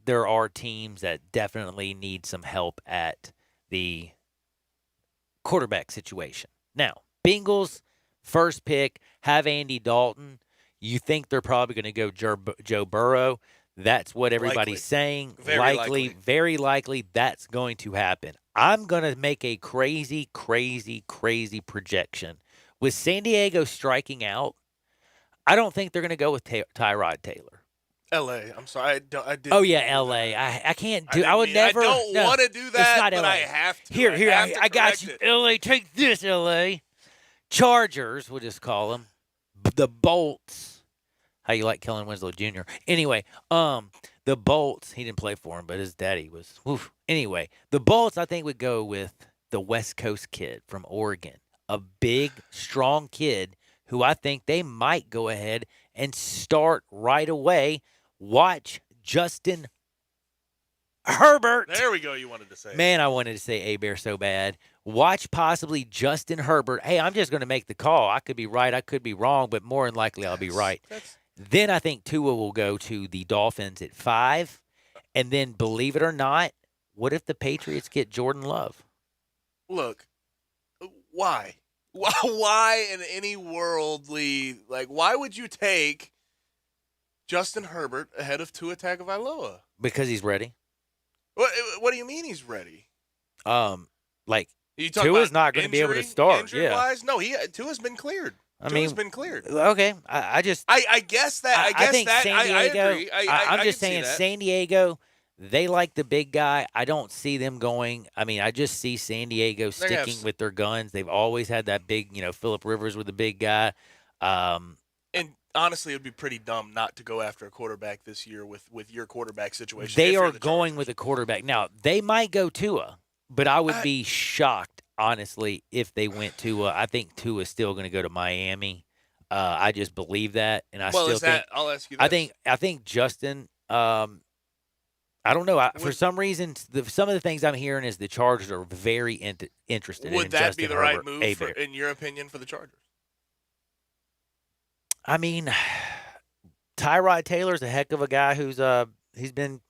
there are teams that definitely need some help at the quarterback situation. Now, Bengals, first pick, have Andy Dalton. You think they're probably going to go Joe Burrow. That's what everybody's saying. Very likely that's going to happen. I'm going to make a crazy projection. With San Diego striking out, I don't think they're going to go with Tyrod Taylor. L.A. I'm sorry. I did. Oh, yeah, L.A. I can't do. I would never. I don't want to do that, but LA. I have to. Here, I got you. L.A., take this, L.A. Chargers, we'll just call them. The Bolts. How you like Kellen Winslow Jr.? Anyway, the Bolts, he didn't play for him, but his daddy was. Woof. Anyway, the Bolts, I think, would go with the West Coast kid from Oregon. A big, strong kid who I think they might go ahead and start right away. Watch Justin Herbert. There we go. You wanted to say. Man, I wanted to say A-Bear so bad. Watch possibly Justin Herbert. Hey, I'm just going to make the call. I could be right. I could be wrong, but more than likely I'll be right. Then I think Tua will go to the Dolphins at 5. And then, believe it or not, what if the Patriots get Jordan Love? Look, why? Why in any worldly, why would you take Justin Herbert ahead of Tua Tagovailoa? Because he's ready. What do you mean he's ready? Tua's not going to be able to start. Injury-wise? No, Tua's been cleared. Tua's been cleared. Okay, I guess that. I think San Diego. I agree. I'm just saying, San Diego. They like the big guy. I don't see them going. I mean, I just see San Diego sticking with their guns. They've always had that big, Phillip Rivers with the big guy. And honestly, it would be pretty dumb not to go after a quarterback this year with your quarterback situation. They are going with a quarterback. Now, they might go Tua, but I would be shocked, honestly, if they went Tua. I think Tua is still going to go to Miami. I just believe that, and I'll ask you this. I think Justin. I don't know. For some reason, some of the things I'm hearing is the Chargers are very interested in Justin Herbert. Would that be the right move, in your opinion, for the Chargers? I mean, Tyrod Taylor's a heck of a guy who's he's been,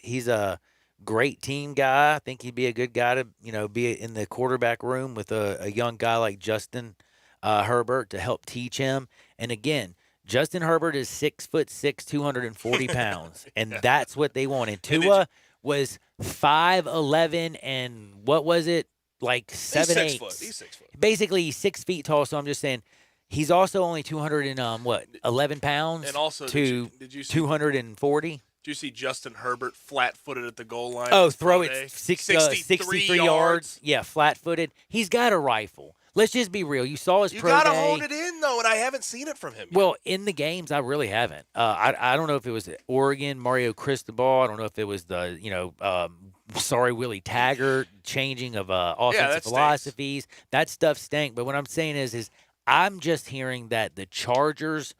he's a great team guy. I think he'd be a good guy to, be in the quarterback room with a young guy like Justin Herbert to help teach him. And again, Justin Herbert is 6'6", 240 pounds, and that's what they wanted. Tua was 5'11", and what was it, 7'8"? He's 6 foot. Basically, he's 6 feet tall. So I'm just saying, he's also only 11 pounds. And also, did you see 240? Did you see Justin Herbert flat-footed at the goal line? Oh, throw it 63 yards. Yeah, flat-footed. He's got a rifle. Let's just be real. You saw his pro day. You got to hold it in, though, and I haven't seen it from him yet. Well, in the games, I really haven't. I don't know if it was Oregon, Mario Cristobal. I don't know if it was the, Willie Taggart changing of offensive philosophies. That stuff stank. But what I'm saying is I'm just hearing that the Chargers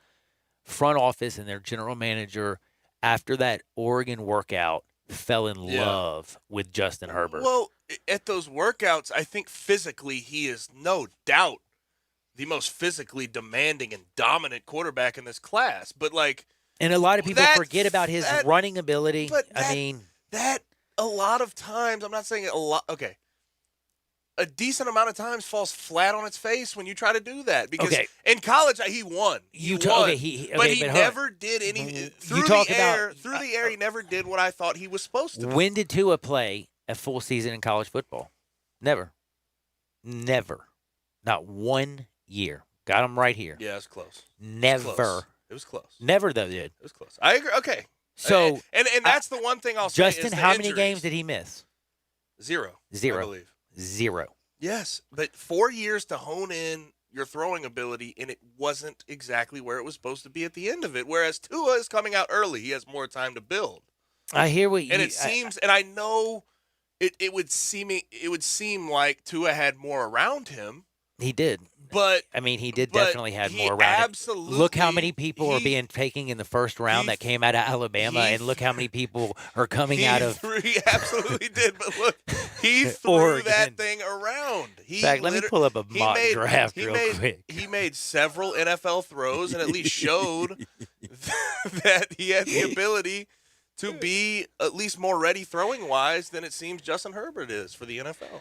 front office and their general manager, after that Oregon workout, fell in love with Justin Herbert. Well, at those workouts, I think physically he is no doubt the most physically demanding and dominant quarterback in this class. But and a lot of people forget about his running ability. But that a lot of times, I'm not saying a lot. Okay, a decent amount of times falls flat on its face when you try to do that. Because Okay. in college, he won. He won. But he never did any through the air. He never did what I thought he was supposed to. When did Tua play a full season in college football? Never. Not 1 year. Got him right here. Yeah, it's close. Never. It was close. Never though, dude. It was close. I agree. Okay. So and that's the one thing I'll say. Justin, is the how many injuries. games did he miss? Zero. I Zero. believe. Zero. Yes, but 4 years to hone in your throwing ability, and it wasn't exactly where it was supposed to be at the end of it. Whereas Tua is coming out early; he has more time to build. I hear what you. And it seems, and I know, it would seem like Tua had more around him. He did. But I mean, he definitely had more around absolutely, it. Look how many people are being taken in the first round that came out of Alabama, and look how many people are coming out of. He absolutely did, but look, he threw Oregon. that thing around. In fact, let me pull up a mock draft real quick. He made several NFL throws and at least showed that he had the ability to be at least more ready throwing wise than it seems Justin Herbert is for the NFL.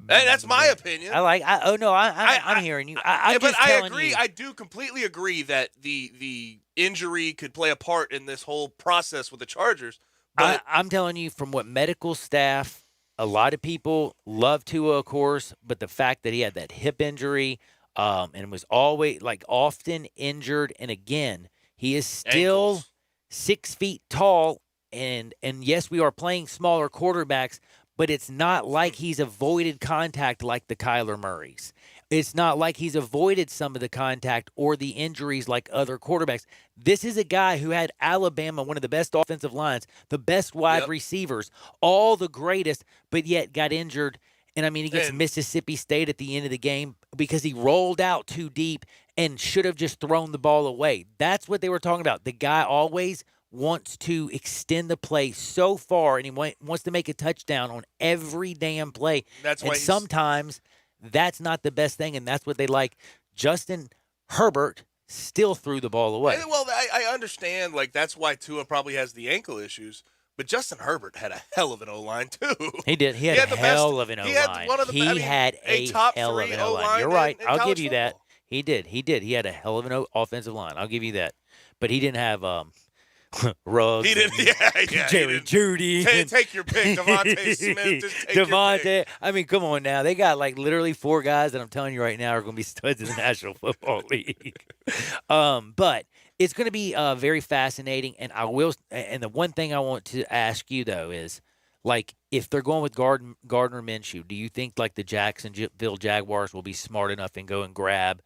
Hey, that's my opinion. I'm hearing you. I'm but just I telling agree. you. I do completely agree that the injury could play a part in this whole process with the Chargers. But I'm telling you, from what medical staff, a lot of people love Tua, of course, but the fact that he had that hip injury and was always often injured, and again, he is still Ankles. 6 feet tall, and yes, we are playing smaller quarterbacks. But it's not like he's avoided contact like the Kyler Murrays. It's not like he's avoided some of the contact or the injuries like other quarterbacks. This is a guy who had Alabama, one of the best offensive lines, the best wide receivers, all the greatest, but yet got injured. And, I mean, against Mississippi State at the end of the game because he rolled out too deep and should have just thrown the ball away. That's what they were talking about. The guy always wants to extend the play so far, and he wants to make a touchdown on every damn play. That's why sometimes that's not the best thing, and that's what they like. Justin Herbert still threw the ball away. Well, I understand. That's why Tua probably has the ankle issues. But Justin Herbert had a hell of an O-line, too. He did. He had a hell of an O-line. He had a top hell of three an O-line. You're right. I'll give you that. He did. He had a hell of an offensive line. I'll give you that. But he didn't have Ruggs. He didn't. Jerry Judy. Take your pick, Devontae Smith. Just take your pick. I mean, come on now. They got literally 4 guys that I'm telling you right now are going to be studs in the National Football League. But it's going to be very fascinating. And And the one thing I want to ask you though is, if they're going with Gardner Minshew, do you think the Jacksonville Jaguars will be smart enough and go and grab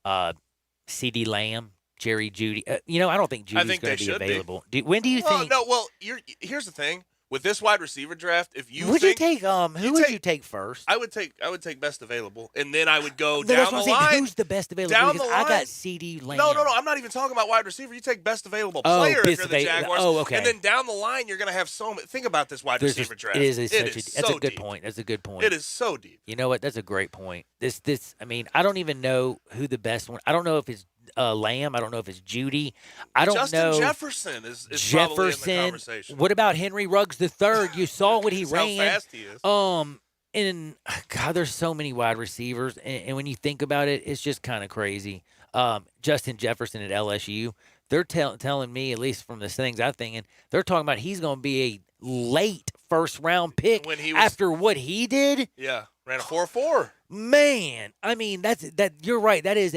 CeeDee Lamb? Jerry Judy. I don't think Judy's going to be available. When do you think? No, well, here's the thing. With this wide receiver draft, if you who would you take first? I would take best available, and then I would go down the line. Who's the best available? Down because the line. I got CeeDee Lamb. No. I'm not even talking about wide receiver. You take best available player if you're the Jaguars. Oh, okay. And then down the line, you're going to have so many. Think about this wide receiver draft. That's a good point. That's a good point. It is so deep. You know what? That's a great point. I mean, I don't even know who the best one. I don't know if it's Lamb. I don't know if it's Judy. I don't know. Justin Jefferson is probably in the conversation. What about Henry Ruggs III? You saw what he ran. How fast he is. And God, there's so many wide receivers, and when you think about it, it's just kind of crazy. Justin Jefferson at LSU. They're telling me, at least from the things I'm thinking, they're talking about he's going to be a late first-round pick after what he did. Yeah, ran a 4.4. Man, I mean, that. You're right. That is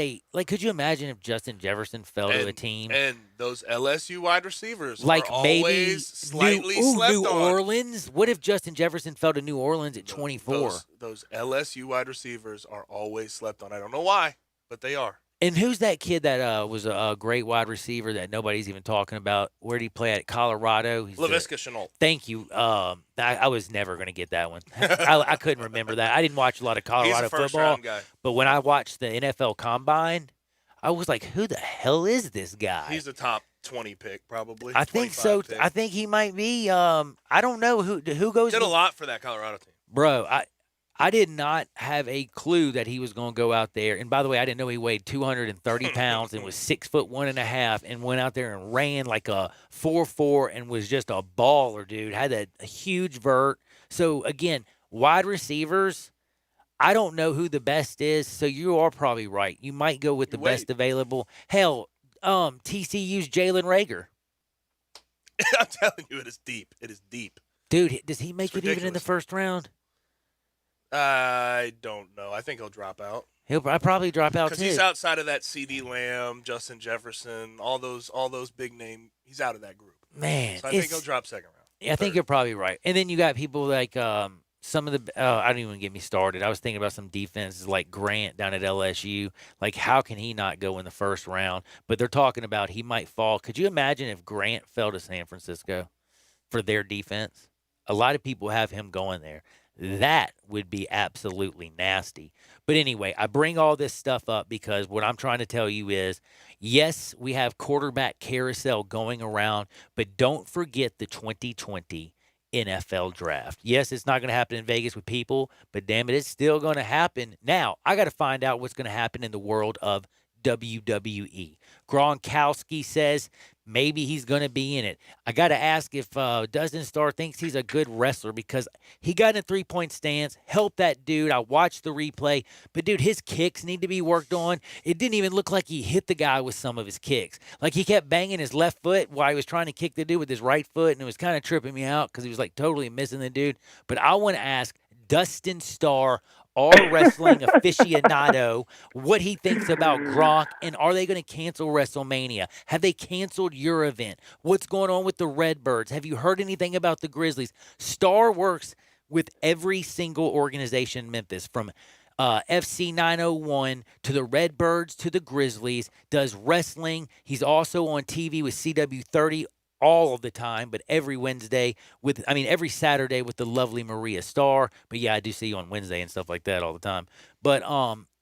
could you imagine if Justin Jefferson fell to a team? And those LSU wide receivers are maybe always slightly slept New on. Orleans? What if Justin Jefferson fell to New Orleans at 24? Those LSU wide receivers are always slept on. I don't know why, but they are. And who's that kid that was a great wide receiver that nobody's even talking about? Where did he play at? Colorado? Laviska Shenault. Thank you. I was never going to get that one. I couldn't remember that. I didn't watch a lot of Colorado football. Guy. But when I watched the NFL Combine, I was like, who the hell is this guy? He's a top 20 pick, probably. I think so. Pick. I think he might be. I don't know who goes. Did a lot for that Colorado team. Bro, I did not have a clue that he was going to go out there. And by the way, I didn't know he weighed 230 pounds and was 6'1.5" and went out there and ran like a 4.4 and was just a baller, dude. Had a huge vert. So again, wide receivers, I don't know who the best is, so you are probably right. You might go with the best available. Hell, TCU's Jalen Reagor. I'm telling you, it is deep. It is deep. Dude, does he make it even in the first round? I don't know. I think he'll drop out. He'll probably drop out too. Because he's outside of that CeeDee Lamb, Justin Jefferson, all those big name. He's out of that group. Man, so I think he'll drop second round. Yeah, I think you're probably right. And then you got people like some of the. I don't even get me started. I was thinking about some defenses like Grant down at LSU. Like, how can he not go in the first round? But they're talking about he might fall. Could you imagine if Grant fell to San Francisco for their defense? A lot of people have him going there. That would be absolutely nasty. But anyway, I bring all this stuff up because what I'm trying to tell you is, yes, we have quarterback carousel going around, but don't forget the 2020 NFL draft. Yes, it's not going to happen in Vegas with people, but damn it, it's still going to happen. Now, I got to find out what's going to happen in the world of WWE. Gronkowski says maybe he's going to be in it. I got to ask if Dustin Starr thinks he's a good wrestler because he got in a three-point stance, helped that dude. I watched the replay, but dude, his kicks need to be worked on. It didn't even look like he hit the guy with some of his kicks. Like he kept banging his left foot while he was trying to kick the dude with his right foot, and it was kind of tripping me out because he was like totally missing the dude. But I want to ask Dustin Starr, all wrestling aficionado, what he thinks about Gronk, and are they going to cancel WrestleMania? Have they canceled your event? What's going on with the Redbirds? Have you heard anything about the Grizzlies? Star works with every single organization in Memphis, from FC 901 to the Redbirds to the Grizzlies, does wrestling. He's also on TV with CW30 all of the time, but every Saturday with the lovely Maria Starr. But yeah, I do see you on Wednesday and stuff like that all the time. But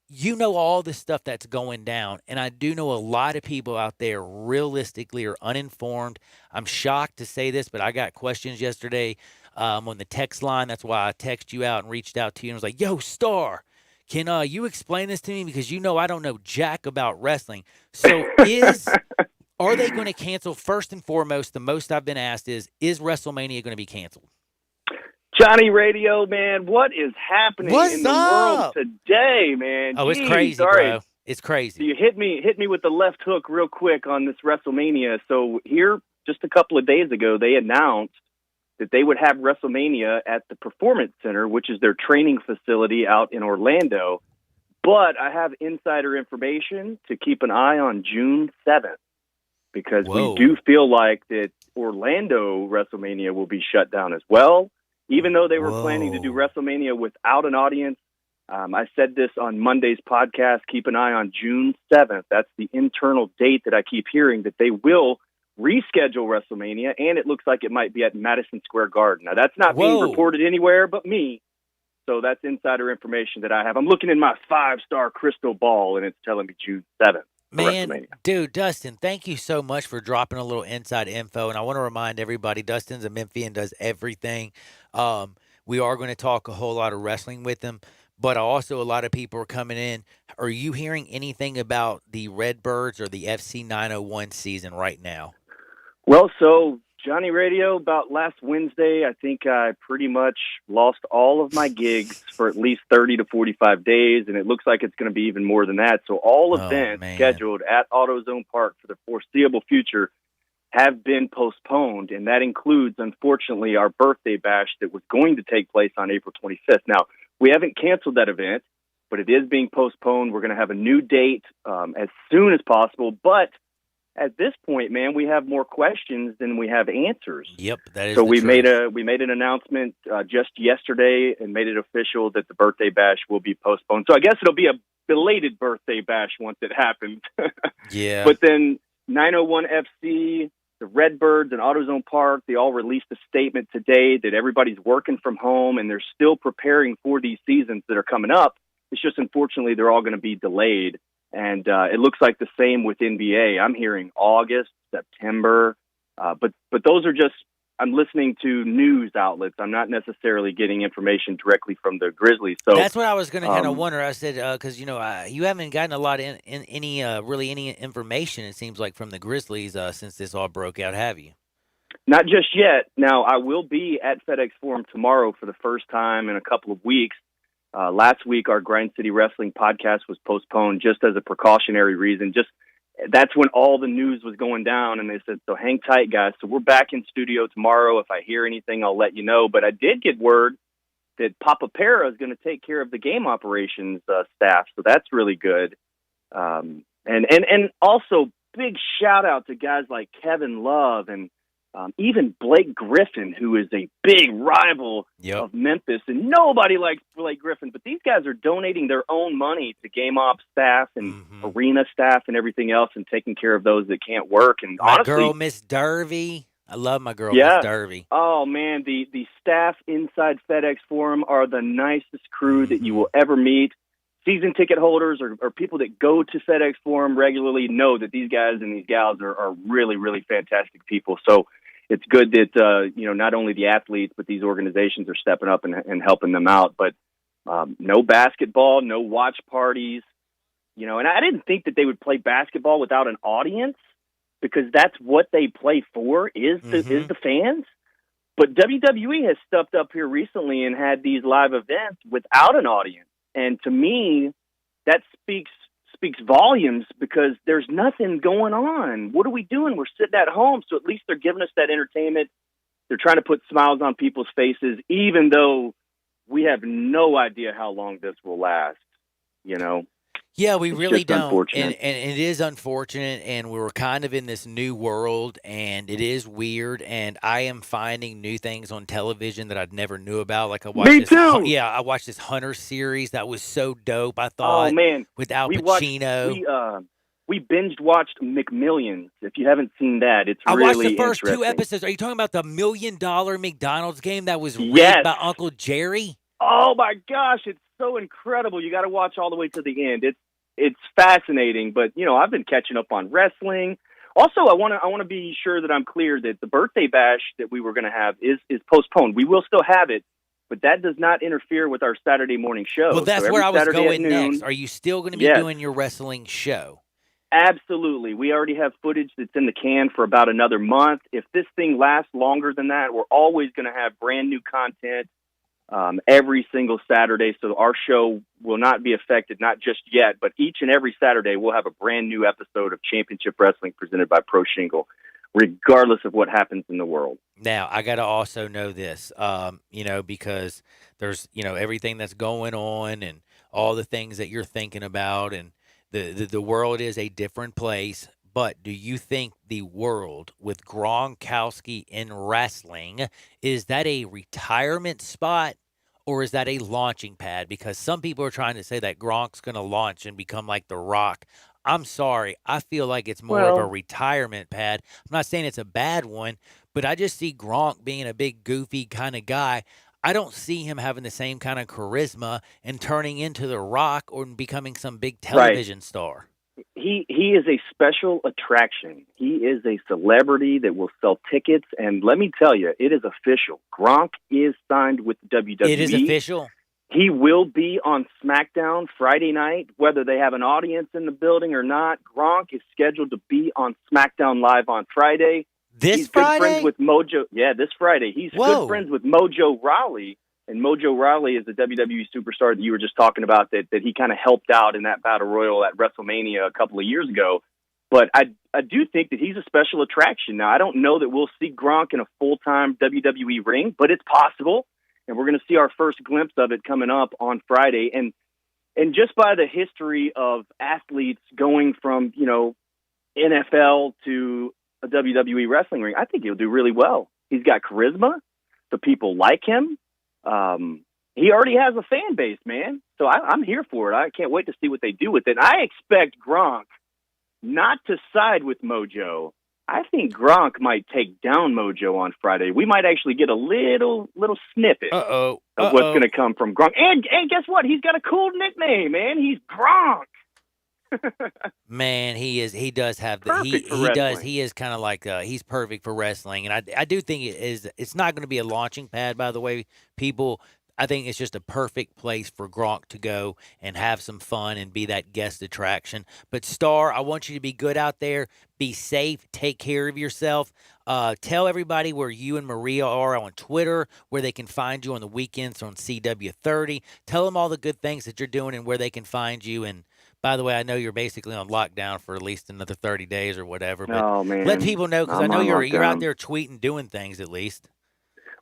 you know all the stuff that's going down, and I do know a lot of people out there realistically are uninformed. I'm shocked to say this, but I got questions yesterday on the text line. That's why I texted you out and reached out to you and was like, yo, Starr, can you explain this to me? Because you know I don't know jack about wrestling. So are they going to cancel? First and foremost, the most I've been asked is WrestleMania going to be canceled? Johnny Radio, man, what is happening in the world today, man? Oh, it's crazy, bro. It's crazy. So you hit me with the left hook real quick on this WrestleMania. So here, just a couple of days ago, they announced that they would have WrestleMania at the Performance Center, which is their training facility out in Orlando. But I have insider information to keep an eye on June 7th. Because we do feel like that Orlando WrestleMania will be shut down as well, even though they were planning to do WrestleMania without an audience. I said this on Monday's podcast. Keep an eye on June 7th. That's the internal date that I keep hearing that they will reschedule WrestleMania, and it looks like it might be at Madison Square Garden. Now, that's not being reported anywhere but me, so that's insider information that I have. I'm looking in my 5-star crystal ball, and it's telling me June 7th. Man, dude, Dustin, thank you so much for dropping a little inside info. And I want to remind everybody, Dustin's a Memphian, does everything. We are going to talk a whole lot of wrestling with him, but also a lot of people are coming in. Are you hearing anything about the Redbirds or the FC 901 season right now? Well, so Johnny Radio, about last Wednesday, I think I pretty much lost all of my gigs for at least 30 to 45 days, and it looks like it's going to be even more than that. So all events scheduled at AutoZone Park for the foreseeable future have been postponed, and that includes, unfortunately, our birthday bash that was going to take place on April 25th. Now, we haven't canceled that event, but it is being postponed. We're going to have a new date as soon as possible, but at this point, man, we have more questions than we have answers. Yep, that is so. We made an announcement just yesterday and made it official that the birthday bash will be postponed. So I guess it'll be a belated birthday bash once it happens. Yeah. But then 901 FC, the Redbirds, and AutoZone Park, they all released a statement today that everybody's working from home and they're still preparing for these seasons that are coming up. It's just unfortunately they're all going to be delayed. And it looks like the same with NBA. I'm hearing August, September, but those are just, I'm listening to news outlets. I'm not necessarily getting information directly from the Grizzlies. So that's what I was going to kind of wonder. I said, because, you haven't gotten a lot in any information, it seems like, from the Grizzlies since this all broke out, have you? Not just yet. Now, I will be at FedEx Forum tomorrow for the first time in a couple of weeks. Last week, our Grind City Wrestling podcast was postponed just as a precautionary reason. That's when all the news was going down, and they said, so hang tight, guys. So we're back in studio tomorrow. If I hear anything, I'll let you know. But I did get word that Papa Para is going to take care of the game operations staff, so that's really good. And also, big shout-out to guys like Kevin Love and even Blake Griffin, who is a big rival of Memphis, and nobody likes Blake Griffin, but these guys are donating their own money to game ops staff and arena staff and everything else and taking care of those that can't work. And my honestly, girl, Miss Dervy. I love my girl, Miss Dervy. Oh, man, the staff inside FedEx Forum are the nicest crew that you will ever meet. Season ticket holders or people that go to FedEx Forum regularly know that these guys and these gals are really, really fantastic people. So it's good that, not only the athletes, but these organizations are stepping up and helping them out. But no basketball, no watch parties, and I didn't think that they would play basketball without an audience because that's what they play for is the fans. But WWE has stepped up here recently and had these live events without an audience. And to me, that speaks volumes because there's nothing going on. What are we doing? We're sitting at home, so at least they're giving us that entertainment. They're trying to put smiles on people's faces, even though we have no idea how long this will last, Yeah, we really don't. And it is unfortunate, and we were kind of in this new world, and it is weird, and I am finding new things on television that I never knew about. Like I watched I watched this Hunter series that was so dope, I thought. Oh, man. With Al Pacino. We binge-watched McMillions. If you haven't seen that, it's I really watched the first 2 episodes. Are you talking about the $1 million McDonald's game that was rigged by Uncle Jerry? Oh, my gosh. It's so incredible. You got to watch all the way to the end. It's fascinating, but I've been catching up on wrestling. Also, I want to be sure that I'm clear that the birthday bash that we were going to have is postponed. We will still have it, but that does not interfere with our Saturday morning show. Well, that's so where I was Saturday going at noon, next. Are you still going to be doing your wrestling show? Absolutely. We already have footage that's in the can for about another month. If this thing lasts longer than that, we're always going to have brand new content every single Saturday. So our show will not be affected, not just yet, but each and every Saturday we'll have a brand new episode of Championship Wrestling presented by Pro Shingle, regardless of what happens in the world. Now, I got to also know this, because there's, everything that's going on and all the things that you're thinking about, and the world is a different place. But do you think the world with Gronkowski in wrestling, is that a retirement spot or is that a launching pad? Because some people are trying to say that Gronk's going to launch and become like The Rock. I'm sorry. I feel like it's more of a retirement pad. I'm not saying it's a bad one, but I just see Gronk being a big, goofy kind of guy. I don't see him having the same kind of charisma and turning into The Rock or becoming some big television star. He is a special attraction. He is a celebrity that will sell tickets. And let me tell you, it is official. Gronk is signed with WWE. It is official? He will be on SmackDown Friday night, whether they have an audience in the building or not. Gronk is scheduled to be on SmackDown Live on Friday. He's Friday? Good friends with Mojo. Yeah, this Friday. He's good friends with Mojo Rawley. And Mojo Rawley is the WWE superstar that you were just talking about that he kind of helped out in that Battle Royal at WrestleMania a couple of years ago. But I do think that he's a special attraction. Now, I don't know that we'll see Gronk in a full-time WWE ring, but it's possible. And we're going to see our first glimpse of it coming up on Friday. And just by the history of athletes going from, NFL to a WWE wrestling ring, I think he'll do really well. He's got charisma. The people like him. He already has a fan base, man. So I'm here for it. I can't wait to see what they do with it. I expect Gronk not to side with Mojo. I think Gronk might take down Mojo on Friday. We might actually get a little snippet of what's going to come from Gronk. And guess what? He's got a cool nickname, man. He's Gronk. Man, he does have the he is kind of like he's perfect for wrestling, and I do think it's not going to be a launching pad. By the way, people, I think it's just a perfect place for Gronk to go and have some fun and be that guest attraction. But, Star, I want you to be good out there. Be safe. Take care of yourself. Tell everybody where you and Maria are on Twitter, where they can find you on the weekends on CW30. Tell them all the good things that you're doing and where they can find you. And, by the way, I know you're basically on lockdown for at least another 30 days or whatever. But let people know, because I know you're out there tweeting, doing things at least.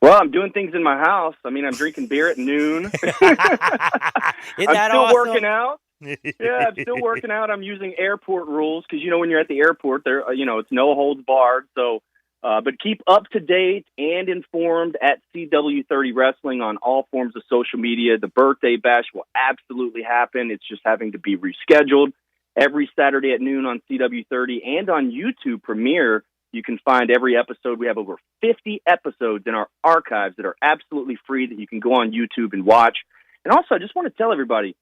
Well, I'm doing things in my house. I mean, I'm drinking beer at noon. Isn't that I'm still awesome? working out. Yeah, I'm still working out. I'm using airport rules because, when you're at the airport, there, it's no holds barred. So, but keep up to date and informed at CW30 Wrestling on all forms of social media. The birthday bash will absolutely happen. It's just having to be rescheduled every Saturday at noon on CW30 and on YouTube Premiere. You can find every episode. We have over 50 episodes in our archives that are absolutely free that you can go on YouTube and watch. And also, I just want to tell everybody,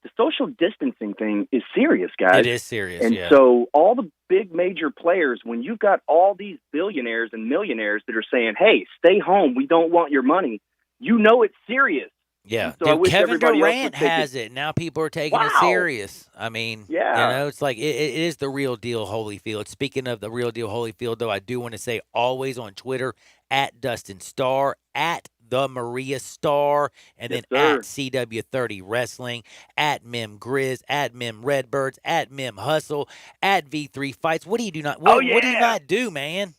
the social distancing thing is serious, guys. It is serious, and yeah. so all the big major players, when you've got all these billionaires and millionaires that are saying, hey, stay home, we don't want your money, it's serious. Yeah, so I wish Kevin everybody else Durant would take has it. Now people are taking it serious. I mean, it's like it is the real deal Holyfield. Speaking of the real deal Holyfield, though, I do want to say always on Twitter, at Dustin Starr, at the Maria Star, and then at CW30 Wrestling, at Mem Grizz, at Mem Redbirds, at Mem Hustle, at V3 Fights. What do you do not? What do you not do, man?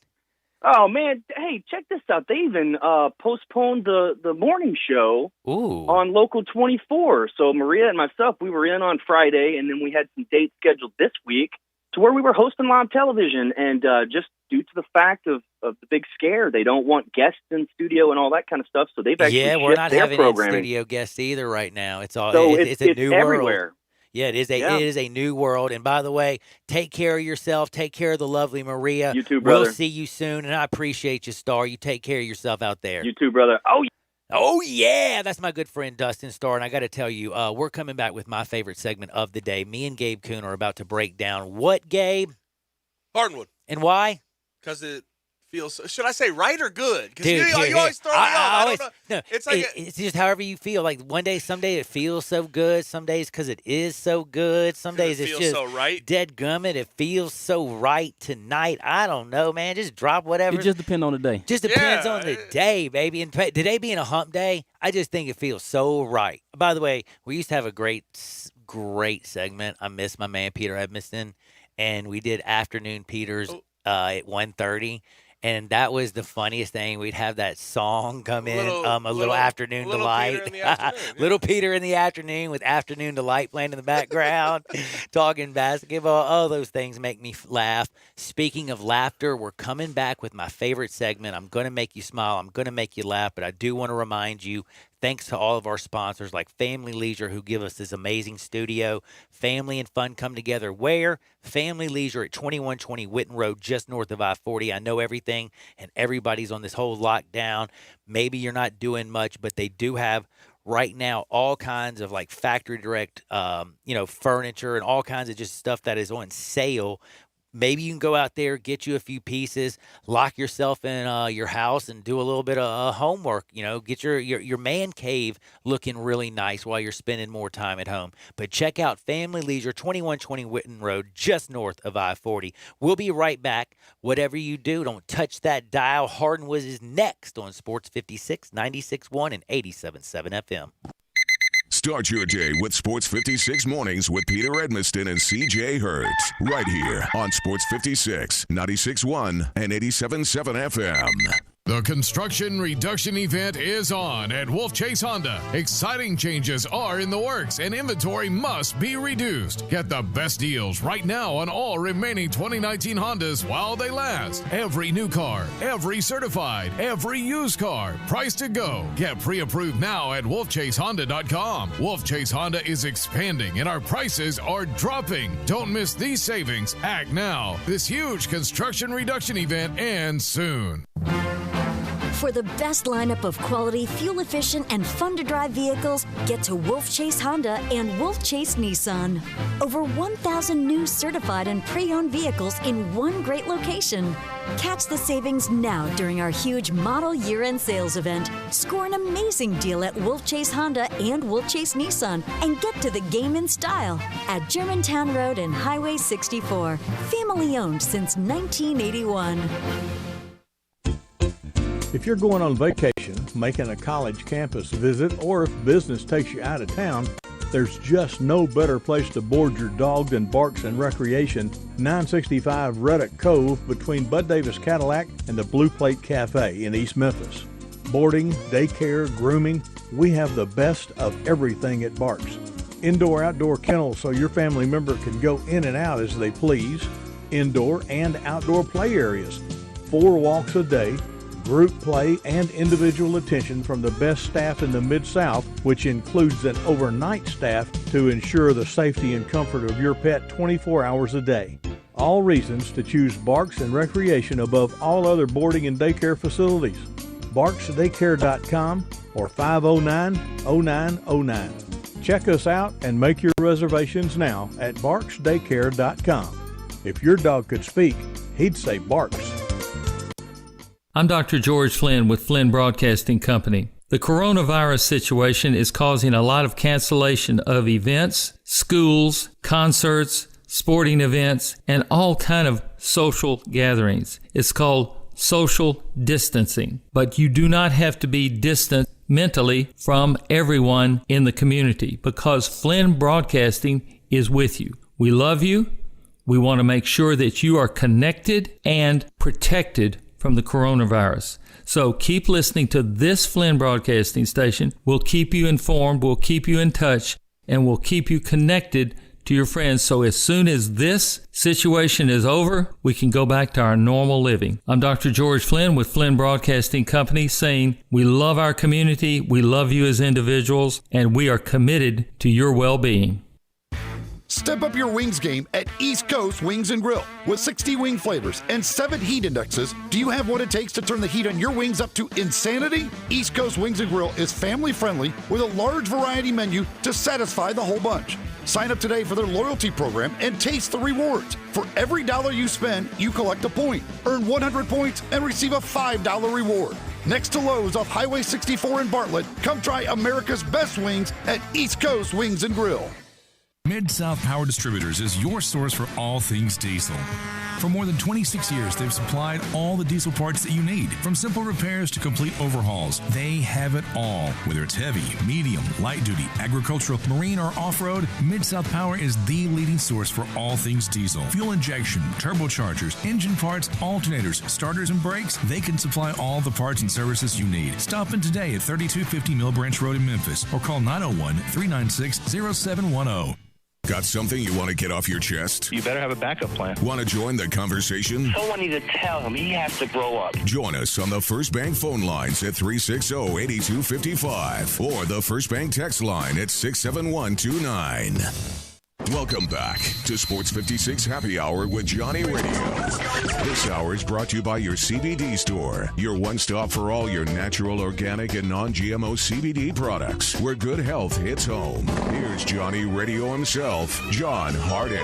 Oh, man. Hey, check this out. They even postponed the morning show on Local 24. So Maria and myself, we were in on Friday, and then we had some dates scheduled this week to where we were hosting live television. And just due to the fact of the big scare, they don't want guests in studio and all that kind of stuff. So they've actually we're not their having programming. In-studio guests either right now. It's all So it's a new everywhere. world. Yeah, it is a new world. And by the way, take care of yourself. Take care of the lovely Maria. You too, brother. We'll see you soon, and I appreciate you, Star. You take care of yourself out there. You too, brother. Oh, yeah. That's my good friend, Dustin Starr. And I got to tell you, we're coming back with my favorite segment of the day. Me and Gabe Kuhn are about to break down what, Gabe? Hardwood. And why? Because it feels, should I say right or good? Because Dude, you always throw me off. I don't know. No, it's like it's just however you feel. Like someday it feels so good. Some days because it is so good. Some days it's just so right. Dead gummit. It feels so right tonight. I don't know, man. Just drop whatever. It just depends on the day. Just depends on the day, baby. And today being a hump day, I just think it feels so right. By the way, we used to have a great segment. I miss my man Peter Edmiston, and we did Afternoon Peters at 1:30. And that was the funniest thing. We'd have that song come in, a little Afternoon Delight. Little Peter in the afternoon with Afternoon Delight playing in the background, talking basketball. All those things make me laugh. Speaking of laughter, we're coming back with my favorite segment. I'm going to make you smile. I'm going to make you laugh. But I do want to remind you, thanks to all of our sponsors like Family Leisure who give us this amazing studio. Family and fun come together where? Family Leisure at 2120 Witten Road, just north of I-40. I know everything, and everybody's on this whole lockdown. Maybe you're not doing much, but they do have right now all kinds of like factory direct, furniture and all kinds of just stuff that is on sale. Maybe you can go out there, get you a few pieces, lock yourself in your house and do a little bit of homework. Get your man cave looking really nice while you're spending more time at home. But check out Family Leisure, 2120 Witten Road, just north of I-40. We'll be right back. Whatever you do, don't touch that dial. Hardwood is next on Sports 56, 96.1 and 87.7 FM. Start your day with Sports 56 Mornings with Peter Edmiston and CJ Hertz. Right here on Sports 56, 96.1 and 87.7 FM. The construction reduction event is on at Wolf Chase Honda. Exciting changes are in the works and inventory must be reduced. Get the best deals right now on all remaining 2019 Hondas while they last. Every new car, every certified, every used car, price to go. Get pre-approved now at wolfchasehonda.com. Wolf Chase Honda is expanding and our prices are dropping. Don't miss these savings. Act now. This huge construction reduction event ends soon. For the best lineup of quality, fuel-efficient, and fun-to-drive vehicles, get to Wolf Chase Honda and Wolf Chase Nissan. Over 1,000 new certified and pre-owned vehicles in one great location. Catch the savings now during our huge model year-end sales event. Score an amazing deal at Wolf Chase Honda and Wolf Chase Nissan and get to the game in style at Germantown Road and Highway 64. Family-owned since 1981. If you're going on vacation, making a college campus visit, or if business takes you out of town, there's just no better place to board your dog than Barks and Recreation, 965 Reddick Cove between Bud Davis Cadillac and the Blue Plate Cafe in East Memphis. Boarding, daycare, grooming, we have the best of everything at Barks. Indoor-outdoor kennels so your family member can go in and out as they please. Indoor and outdoor play areas. 4 walks a day. Group play and individual attention from the best staff in the Mid-South, which includes an overnight staff to ensure the safety and comfort of your pet 24 hours a day. All reasons to choose Barks and Recreation above all other boarding and daycare facilities. BarksDaycare.com or 509-0909. Check us out and make your reservations now at BarksDaycare.com. If your dog could speak, he'd say Barks. I'm Dr. George Flynn with Flynn Broadcasting Company. The coronavirus situation is causing a lot of cancellation of events, schools, concerts, sporting events, and all kind of social gatherings. It's called social distancing. But you do not have to be distant mentally from everyone in the community because Flynn Broadcasting is with you. We love you. We want to make sure that you are connected and protected from the coronavirus. So keep listening to this Flynn Broadcasting Station. We'll keep you informed, we'll keep you in touch, and we'll keep you connected to your friends. So as soon as this situation is over, we can go back to our normal living. I'm Dr. George Flynn with Flynn Broadcasting Company saying we love our community, we love you as individuals, and we are committed to your well-being. Step up your wings game at East Coast Wings & Grill. With 60 wing flavors and 7 heat indexes, do you have what it takes to turn the heat on your wings up to insanity? East Coast Wings & Grill is family-friendly with a large variety menu to satisfy the whole bunch. Sign up today for their loyalty program and taste the rewards. For every $1 you spend, you collect a point. Earn 100 points and receive a $5 reward. Next to Lowe's off Highway 64 in Bartlett, come try America's best wings at East Coast Wings & Grill. Mid-South Power Distributors is your source for all things diesel. For more than 26 years, they've supplied all the diesel parts that you need. From simple repairs to complete overhauls, they have it all. Whether it's heavy, medium, light duty, agricultural, marine, or off-road, Mid-South Power is the leading source for all things diesel. Fuel injection, turbochargers, engine parts, alternators, starters, and brakes, they can supply all the parts and services you need. Stop in today at 3250 Mill Branch Road in Memphis or call 901-396-0710. Got something you want to get off your chest? You better have a backup plan. Want to join the conversation? Someone needs to tell him he has to grow up. Join us on the First Bank phone lines at 360-8255 or the First Bank text line at 67129. Welcome back to Sports 56 Happy Hour with Johnny Radio. This hour is brought to you by your CBD store, your one-stop for all your natural, organic, and non-GMO CBD products, where good health hits home. Here's Johnny Radio himself, John Harden.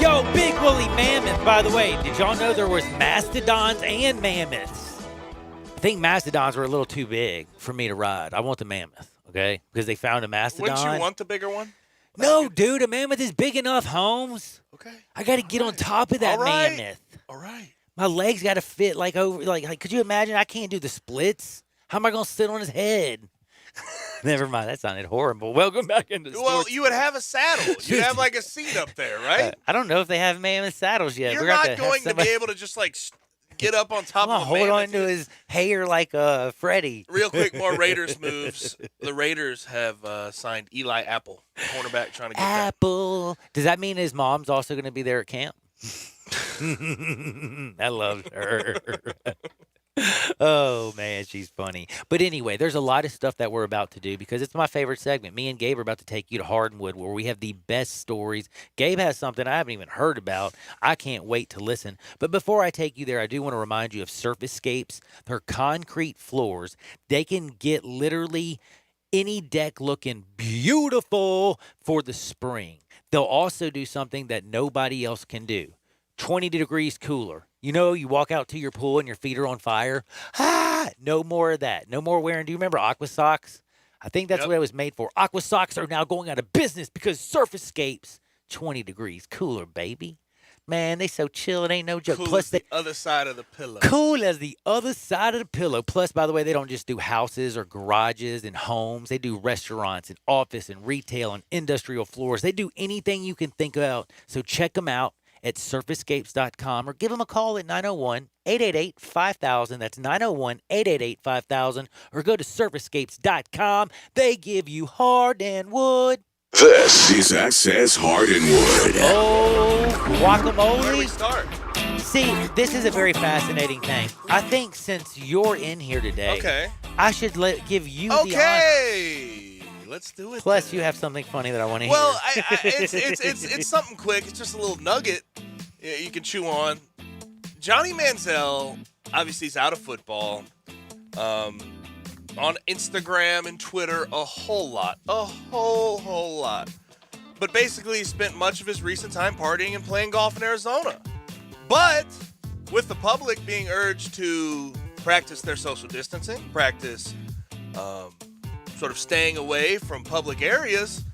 Yo, Big Woolly Mammoth. By the way, did y'all know there was mastodons and mammoths? I think mastodons were a little too big for me to ride. I want the mammoth, okay? Because they found a mastodon. Wouldn't you want the bigger one? No, dude, a mammoth is big enough, Holmes. Okay. I got to get on top of that mammoth. All right. My legs got to fit like over, like, could you imagine? I can't do the splits. How am I going to sit on his head? Never mind. That sounded horrible. Welcome back into sports. Well, you would have a saddle. You'd have like a seat up there, right? I don't know if they have mammoth saddles yet. You're not going to be able to just like get up on top of a hold on to his hair like Freddie. Real quick, more Raiders moves. The Raiders have signed Eli Apple, cornerback, trying to get Apple. Does that mean his mom's also going to be there at camp? I love her. Oh, man, she's funny. But anyway, there's a lot of stuff that we're about to do because it's my favorite segment. Me and Gabe are about to take you to Hardwood where we have the best stories. Gabe has something I haven't even heard about. I can't wait to listen. But before I take you there, I do want to remind you of Surfacescapes. They're concrete floors. They can get literally any deck looking beautiful for the spring. They'll also do something that nobody else can do. 20 degrees cooler. You know, you walk out to your pool and your feet are on fire. No more of that. No more wearing. Do you remember Aqua Socks? I think that's what it was made for. Aqua Socks are now going out of business because Surfacescapes, 20 degrees cooler, baby. Man, they so chill. It ain't no joke. Cool Plus, as the other side of the pillow. Cool as the other side of the pillow. Plus, by the way, they don't just do houses or garages and homes. They do restaurants and office and retail and industrial floors. They do anything you can think about. So check them out at surfacescapes.com or give them a call at 901-888-5000. That's 901-888-5000. Or go to surfacescapes.com. They give you hardwood wood. This is Access Hardwood. Oh, guacamole. Where do we start? See, this is a very fascinating thing. I think since you're in here today, I should give you the honor. Okay. Let's do it. Plus, you have something funny that I want to hear. Well, it's something quick. It's just a little nugget you can chew on. Johnny Manziel, obviously, is out of football. On Instagram and Twitter, a whole lot. A whole lot. But basically, he spent much of his recent time partying and playing golf in Arizona. But with the public being urged to practice their social distancing, practice sort of staying away from public areas,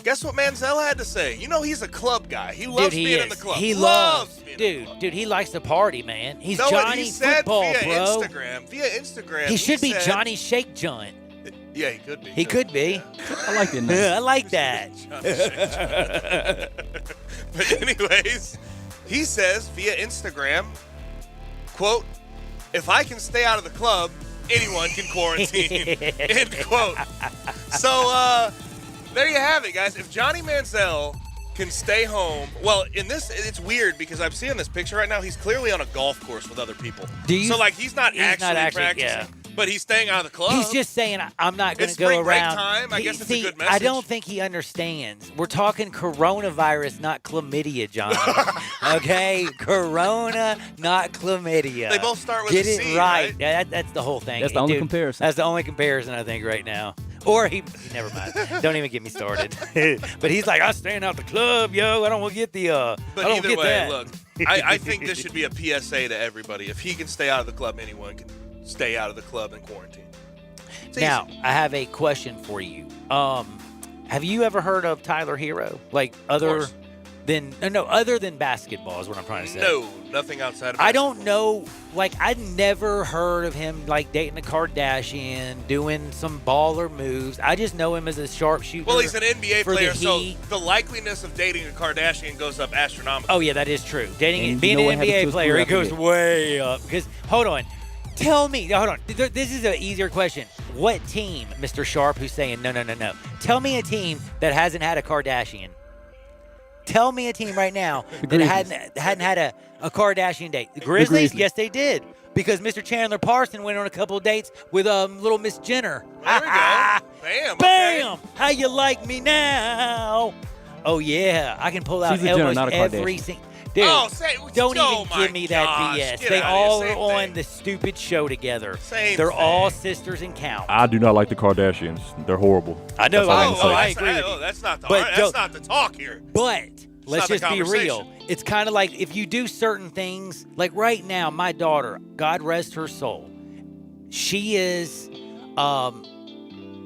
guess what Manziel had to say? You know, he's a club guy. He loves being in the club. He loves being in the club. Dude, he likes to party, man. He's Johnny Football, bro. Via Instagram. He should be Johnny Shake Joint. Yeah, he could be. He could be. I like that. I like that. But anyways, he says via Instagram, quote, "If I can stay out of the club, anyone can quarantine." End quote. So there you have it, guys. If Johnny Manziel can stay home, well, in this, it's weird because I'm seeing this picture right now. He's clearly on a golf course with other people. So like he's not actually practicing, but he's staying out of the club. He's just saying, I'm not going to go spring break around. Time. I guess it's a good message. I don't think he understands. We're talking coronavirus, not chlamydia, John. Okay? Corona, not chlamydia. They both start with Get a it C, right. That's the whole thing. That's the only comparison. That's the only comparison, I think, right now. Or he never mind. Don't even get me started. But he's like, I'm staying out the club, yo. I don't want to get the. But I don't either get way, that. look, I think this should be a PSA to everybody. If he can stay out of the club, anyone can stay out of the club in quarantine. Now, I have a question for you. Have you ever heard of Tyler Hero? Like other than basketball is what I'm trying to say. No, nothing outside of basketball. I don't know. Like, I'd never heard of him, like, dating a Kardashian, doing some baller moves. I just know him as a sharpshooter. Well, he's an NBA player, so the likeliness of dating a Kardashian goes up astronomically. Oh, yeah, that is true. Being an NBA player, it goes way up. Because, hold on. Tell me. Hold on. This is an easier question. What team, Mr. Sharp, who's saying no. Tell me a team that hasn't had a Kardashian. Tell me a team right now that hadn't had a Kardashian date. The Grizzlies? Yes, they did. Because Mr. Chandler Parson went on a couple of dates with little Miss Jenner. There we go. Bam. Bam. Okay. How you like me now? Oh, yeah. I can pull out almost every single. Dude, don't even give me that BS. They all are on the stupid show together. They're all sisters in count. I do not like the Kardashians. They're horrible. I know. I agree with you. That's not the talk here. But let's just be real. It's kind of like if you do certain things, like right now, my daughter, God rest her soul, she is,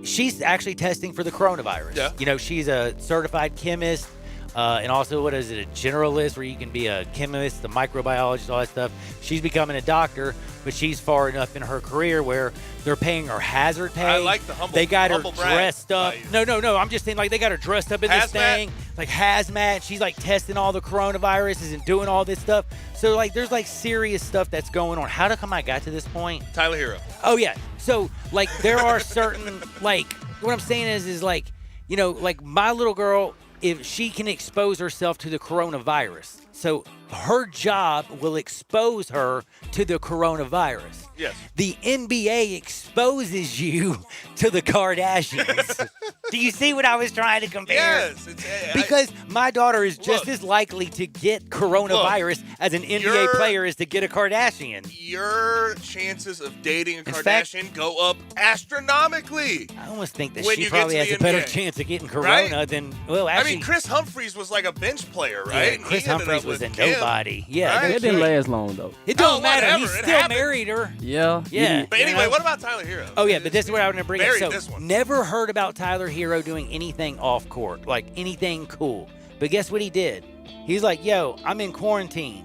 she's actually testing for the coronavirus. Yeah. You know, she's a certified chemist. And also, what is it, a generalist where you can be a chemist, a microbiologist, all that stuff. She's becoming a doctor, but she's far enough in her career where they're paying her hazard pay. I like the humble They got her brag dressed up. No. I'm just saying, like, they got her dressed up in this thing. like hazmat. She's like testing all the coronaviruses and doing all this stuff. So like there's like serious stuff that's going on. How come I got to this point? Tyler Hero. Oh yeah. So like there are certain like what I'm saying is like, you know, like my little girl, if she can expose herself to the coronavirus, so her job will expose her to the coronavirus. Yes. The NBA exposes you to the Kardashians. Do you see what I was trying to compare? Yes. Because my daughter is just as likely to get coronavirus as an NBA player is to get a Kardashian. Your chances of dating a Kardashian go up astronomically. I almost think that when she you probably get to has the a better NBA. chance of getting corona Right? than, well, actually. I mean, Chris Humphries was like a bench player, right? Yeah, Chris He ended Humphries up was with a Kim, nobody. Yeah. right? It didn't last long, though. It don't matter. whatever. He's It still happened. married her. Yeah. Yeah. But anyway, what about Tyler Hero? Oh, yeah, but this is what I want to bring up. Buried So, this one. never heard about Tyler Hero doing anything off court, like anything cool. But guess what he did? He's like, yo, I'm in quarantine.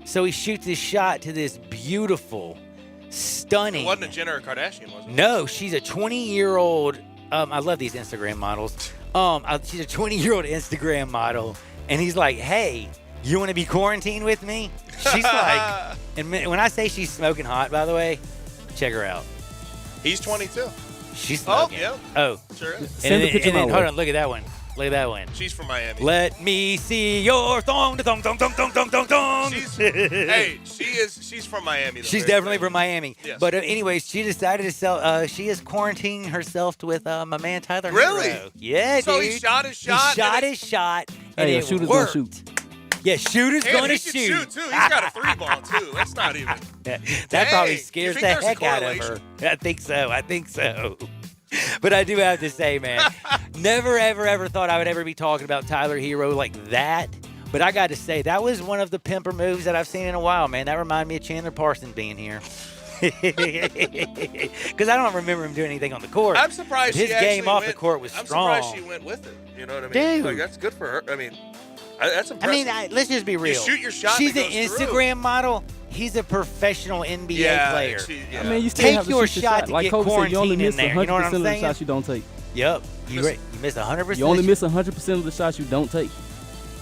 So he shoots his shot to this beautiful, stunning. It wasn't a Jenner or Kardashian, was it? No, she's a 20-year-old. I love these Instagram models. She's a 20-year-old Instagram model. And he's like, hey, you want to be quarantined with me? She's like, and when I say she's smoking hot, by the way, check her out. He's 22. She's smoking. yeah. Oh. Sure is. Send the picture my hold way. on, look at that one. Look at that one. She's from Miami. Let me see your thong, thong, thong, thong, thong, thong, thong. She's from Miami. Though, She's very definitely famous. from Miami. Yes. But anyways, she decided to sell. She is quarantining herself with my man Tyler Really? Hero. Yeah, So dude. he shot his shot. He shot his shot, and Hey, a it shooter's worked. gonna shoot. Yeah, shooter's And going to he can shoot. shoot too. He's got a 3-ball too. That's not even. That probably Dang. scares You the think there's a heck out of her. correlation? I think so. But I do have to say, man, never, ever, ever thought I would ever be talking about Tyler Hero like that. But I got to say, that was one of the pimper moves that I've seen in a while, man. That reminded me of Chandler Parsons being here. Because I don't remember him doing anything on the court. I'm surprised His she game actually off went, the court was I'm strong. surprised she went with it. You know what I mean? Dude. Like, that's good for her. I mean, that's I impressive. mean, let's just be real. You shoot your shot. She's and an it goes through. Instagram model. He's a professional NBA Yeah, player. I mean, you still Take have to your shoot shot shot. to Like get Kobe said, you only quarantined in miss there. You know what 100% I'm of the saying? shots you don't take. Yep. You miss 100%. You only miss 100% of the shots you don't take.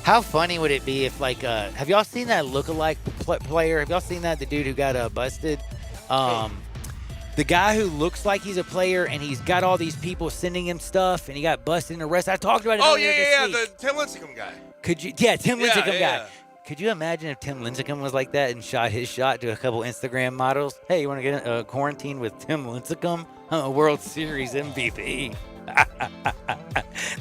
How funny would it be if, like, have y'all seen that lookalike player? Have y'all seen that? The dude who got busted? The guy who looks like he's a player and he's got all these people sending him stuff and he got busted and arrested. I talked about it earlier this week. The Tim Lincecum guy. Tim Yeah, Lincecum yeah. guy. Could you imagine if Tim Lincecum was like that and shot his shot to a couple Instagram models? Hey, you want to get quarantined with Tim Lincecum? A World Series MVP.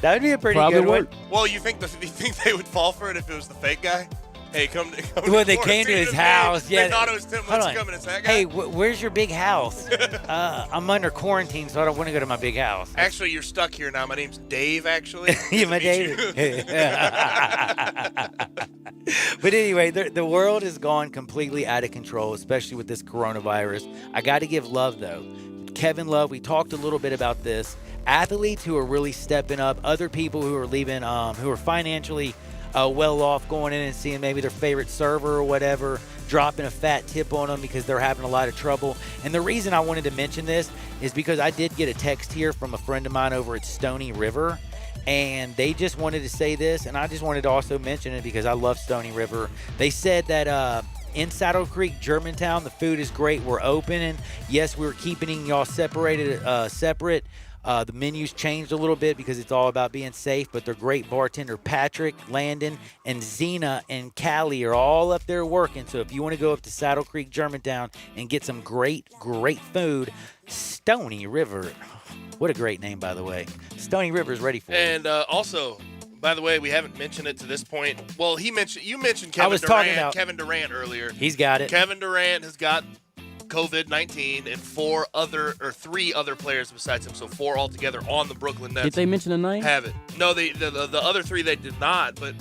That would be a pretty Probably good work. one. Well, you think they would fall for it if it was the fake guy? Hey, come Well, to they came to his house. Yeah, They thought it was Tim Hold on. Lincecum and it's that guy. Hey, where's your big house? I'm under quarantine, so I don't want to go to my big house. Actually, you're stuck here now. My name's Dave, actually. Yeah, my Nice to meet Dave. But anyway, the world has gone completely out of control, especially with this coronavirus. I got to give love, though. Kevin Love, we talked a little bit about this. Athletes who are really stepping up, other people who are leaving, who are financially well off, going in and seeing maybe their favorite server or whatever, dropping a fat tip on them because they're having a lot of trouble. And the reason I wanted to mention this is because I did get a text here from a friend of mine over at Stony River, and they just wanted to say this, and I just wanted to also mention it because I love Stony River. They said that in Saddle Creek, Germantown, the food is great. We're open, and yes, we're keeping y'all separate. The menu's changed a little bit because it's all about being safe, but their great bartender Patrick, Landon, and Zena and Callie are all up there working. So if you want to go up to Saddle Creek, Germantown, and get some great, great food, Stony River. What a great name, by the way. Stony River is ready for you. And also, by the way, we haven't mentioned it to this point. Well, you mentioned Kevin Durant earlier. He's got it. Kevin Durant has got COVID-19 and 3 other players besides him, so 4 altogether on the Brooklyn Nets. Did they mention a name? Have it. No, the other 3 they did not, but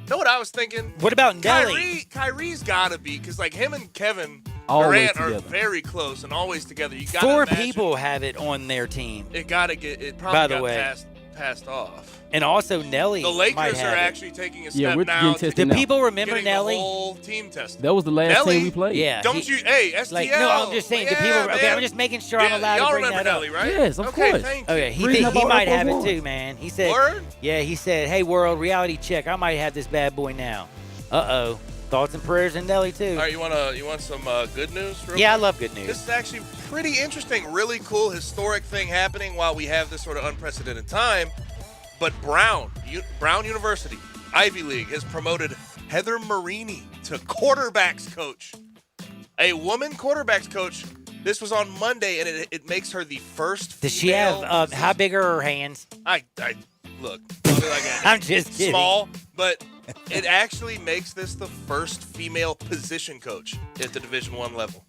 know what I was thinking? What about Nelly? Kyrie's got to be, because like him and Kevin Always Durant are together. very close and always together. You got 4 people have it on their team. It got to get. It By probably the got way. passed off. And also Nelly. The Lakers might are have it. actually taking a Yeah, step we're now. getting to tested Do now. people remember getting Nelly? The whole team tested. That was the last Nelly? team we played. Yeah. STL. Like, no, I'm just saying. Do people? Yeah, Okay, man. I'm just making sure I'm Yeah, allowed y'all to bring remember that Nelly, up. right? Yes, of okay, course. thank you. Okay, he Reason about might have it Air Force too, man. He said. Word? Yeah, he said, "Hey, world, reality check. I might have this bad boy now." Uh-oh. Thoughts and prayers in Nelly too. All right, you want some good news? Real Yeah, I quick? love good news. This is actually pretty interesting, really cool, historic thing happening while we have this sort of unprecedented time. But Brown University, Ivy League, has promoted Heather Marini to quarterbacks coach. A woman quarterbacks coach. This was on Monday, and it makes her the first. Does she have? How big are her hands? I look. Probably like I'm just kidding. Small, but it actually makes this the first female position coach at the Division I level.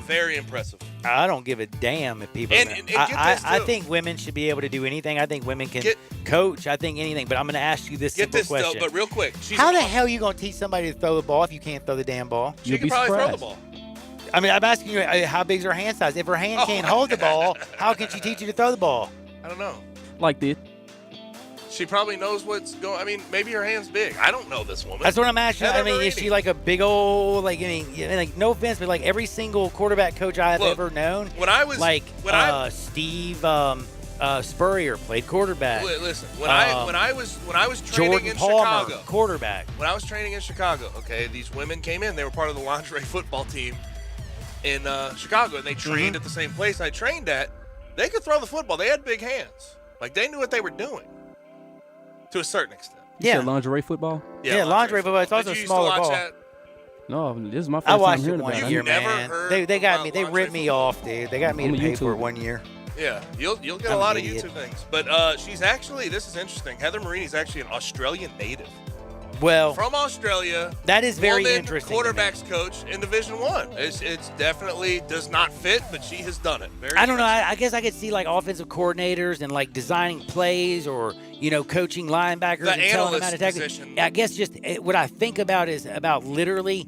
Very impressive. I don't give a damn if people. And get this, I too. think women should be able to do anything. I think women can coach. I think anything. But I'm going to ask you this Get simple this question. though, but real quick. How the hell are you going to teach somebody to throw the ball if you can't throw the damn ball? She can probably throw the ball. I mean, I'm asking you, how big's her hand size? If her hand can't hold the ball, how can she teach you to throw the ball? I don't know. Like this. She probably knows what's going. I mean, maybe her hand's big. I don't know this woman. That's what I'm asking. Heather I mean, is Marini. she like a big old, like, I mean, like, no offense, but like every single quarterback coach I've ever known, when I was Steve Spurrier played quarterback. Listen, when I was training Jordan in Palmer, Chicago, quarterback. When I was training in Chicago, okay, these women came in. They were part of the lingerie football team in Chicago, and they trained at the same place I trained at. They could throw the football. They had big hands. Like, they knew what they were doing to a certain extent. You said lingerie football? Yeah, lingerie football. It's also a Did you smaller used to watch ball. that? No, this is my first I time watched it hearing one about it. year, man. They got me. They ripped me off, dude. They got me I'm to a pay for YouTuber. it 1 year. Yeah, you'll get I'm a lot an of idiot. YouTube things. But she's actually, this is interesting. Heather Marini's actually an Australian native. Well, From Australia. that is very woman interesting to me. Quarterbacks coach in Division I. It's definitely does not fit, but she has done it. Very I don't know. I guess I could see like offensive coordinators and like designing plays or, coaching linebackers The and telling them how analyst to tackle. position. I guess just what I think about is about literally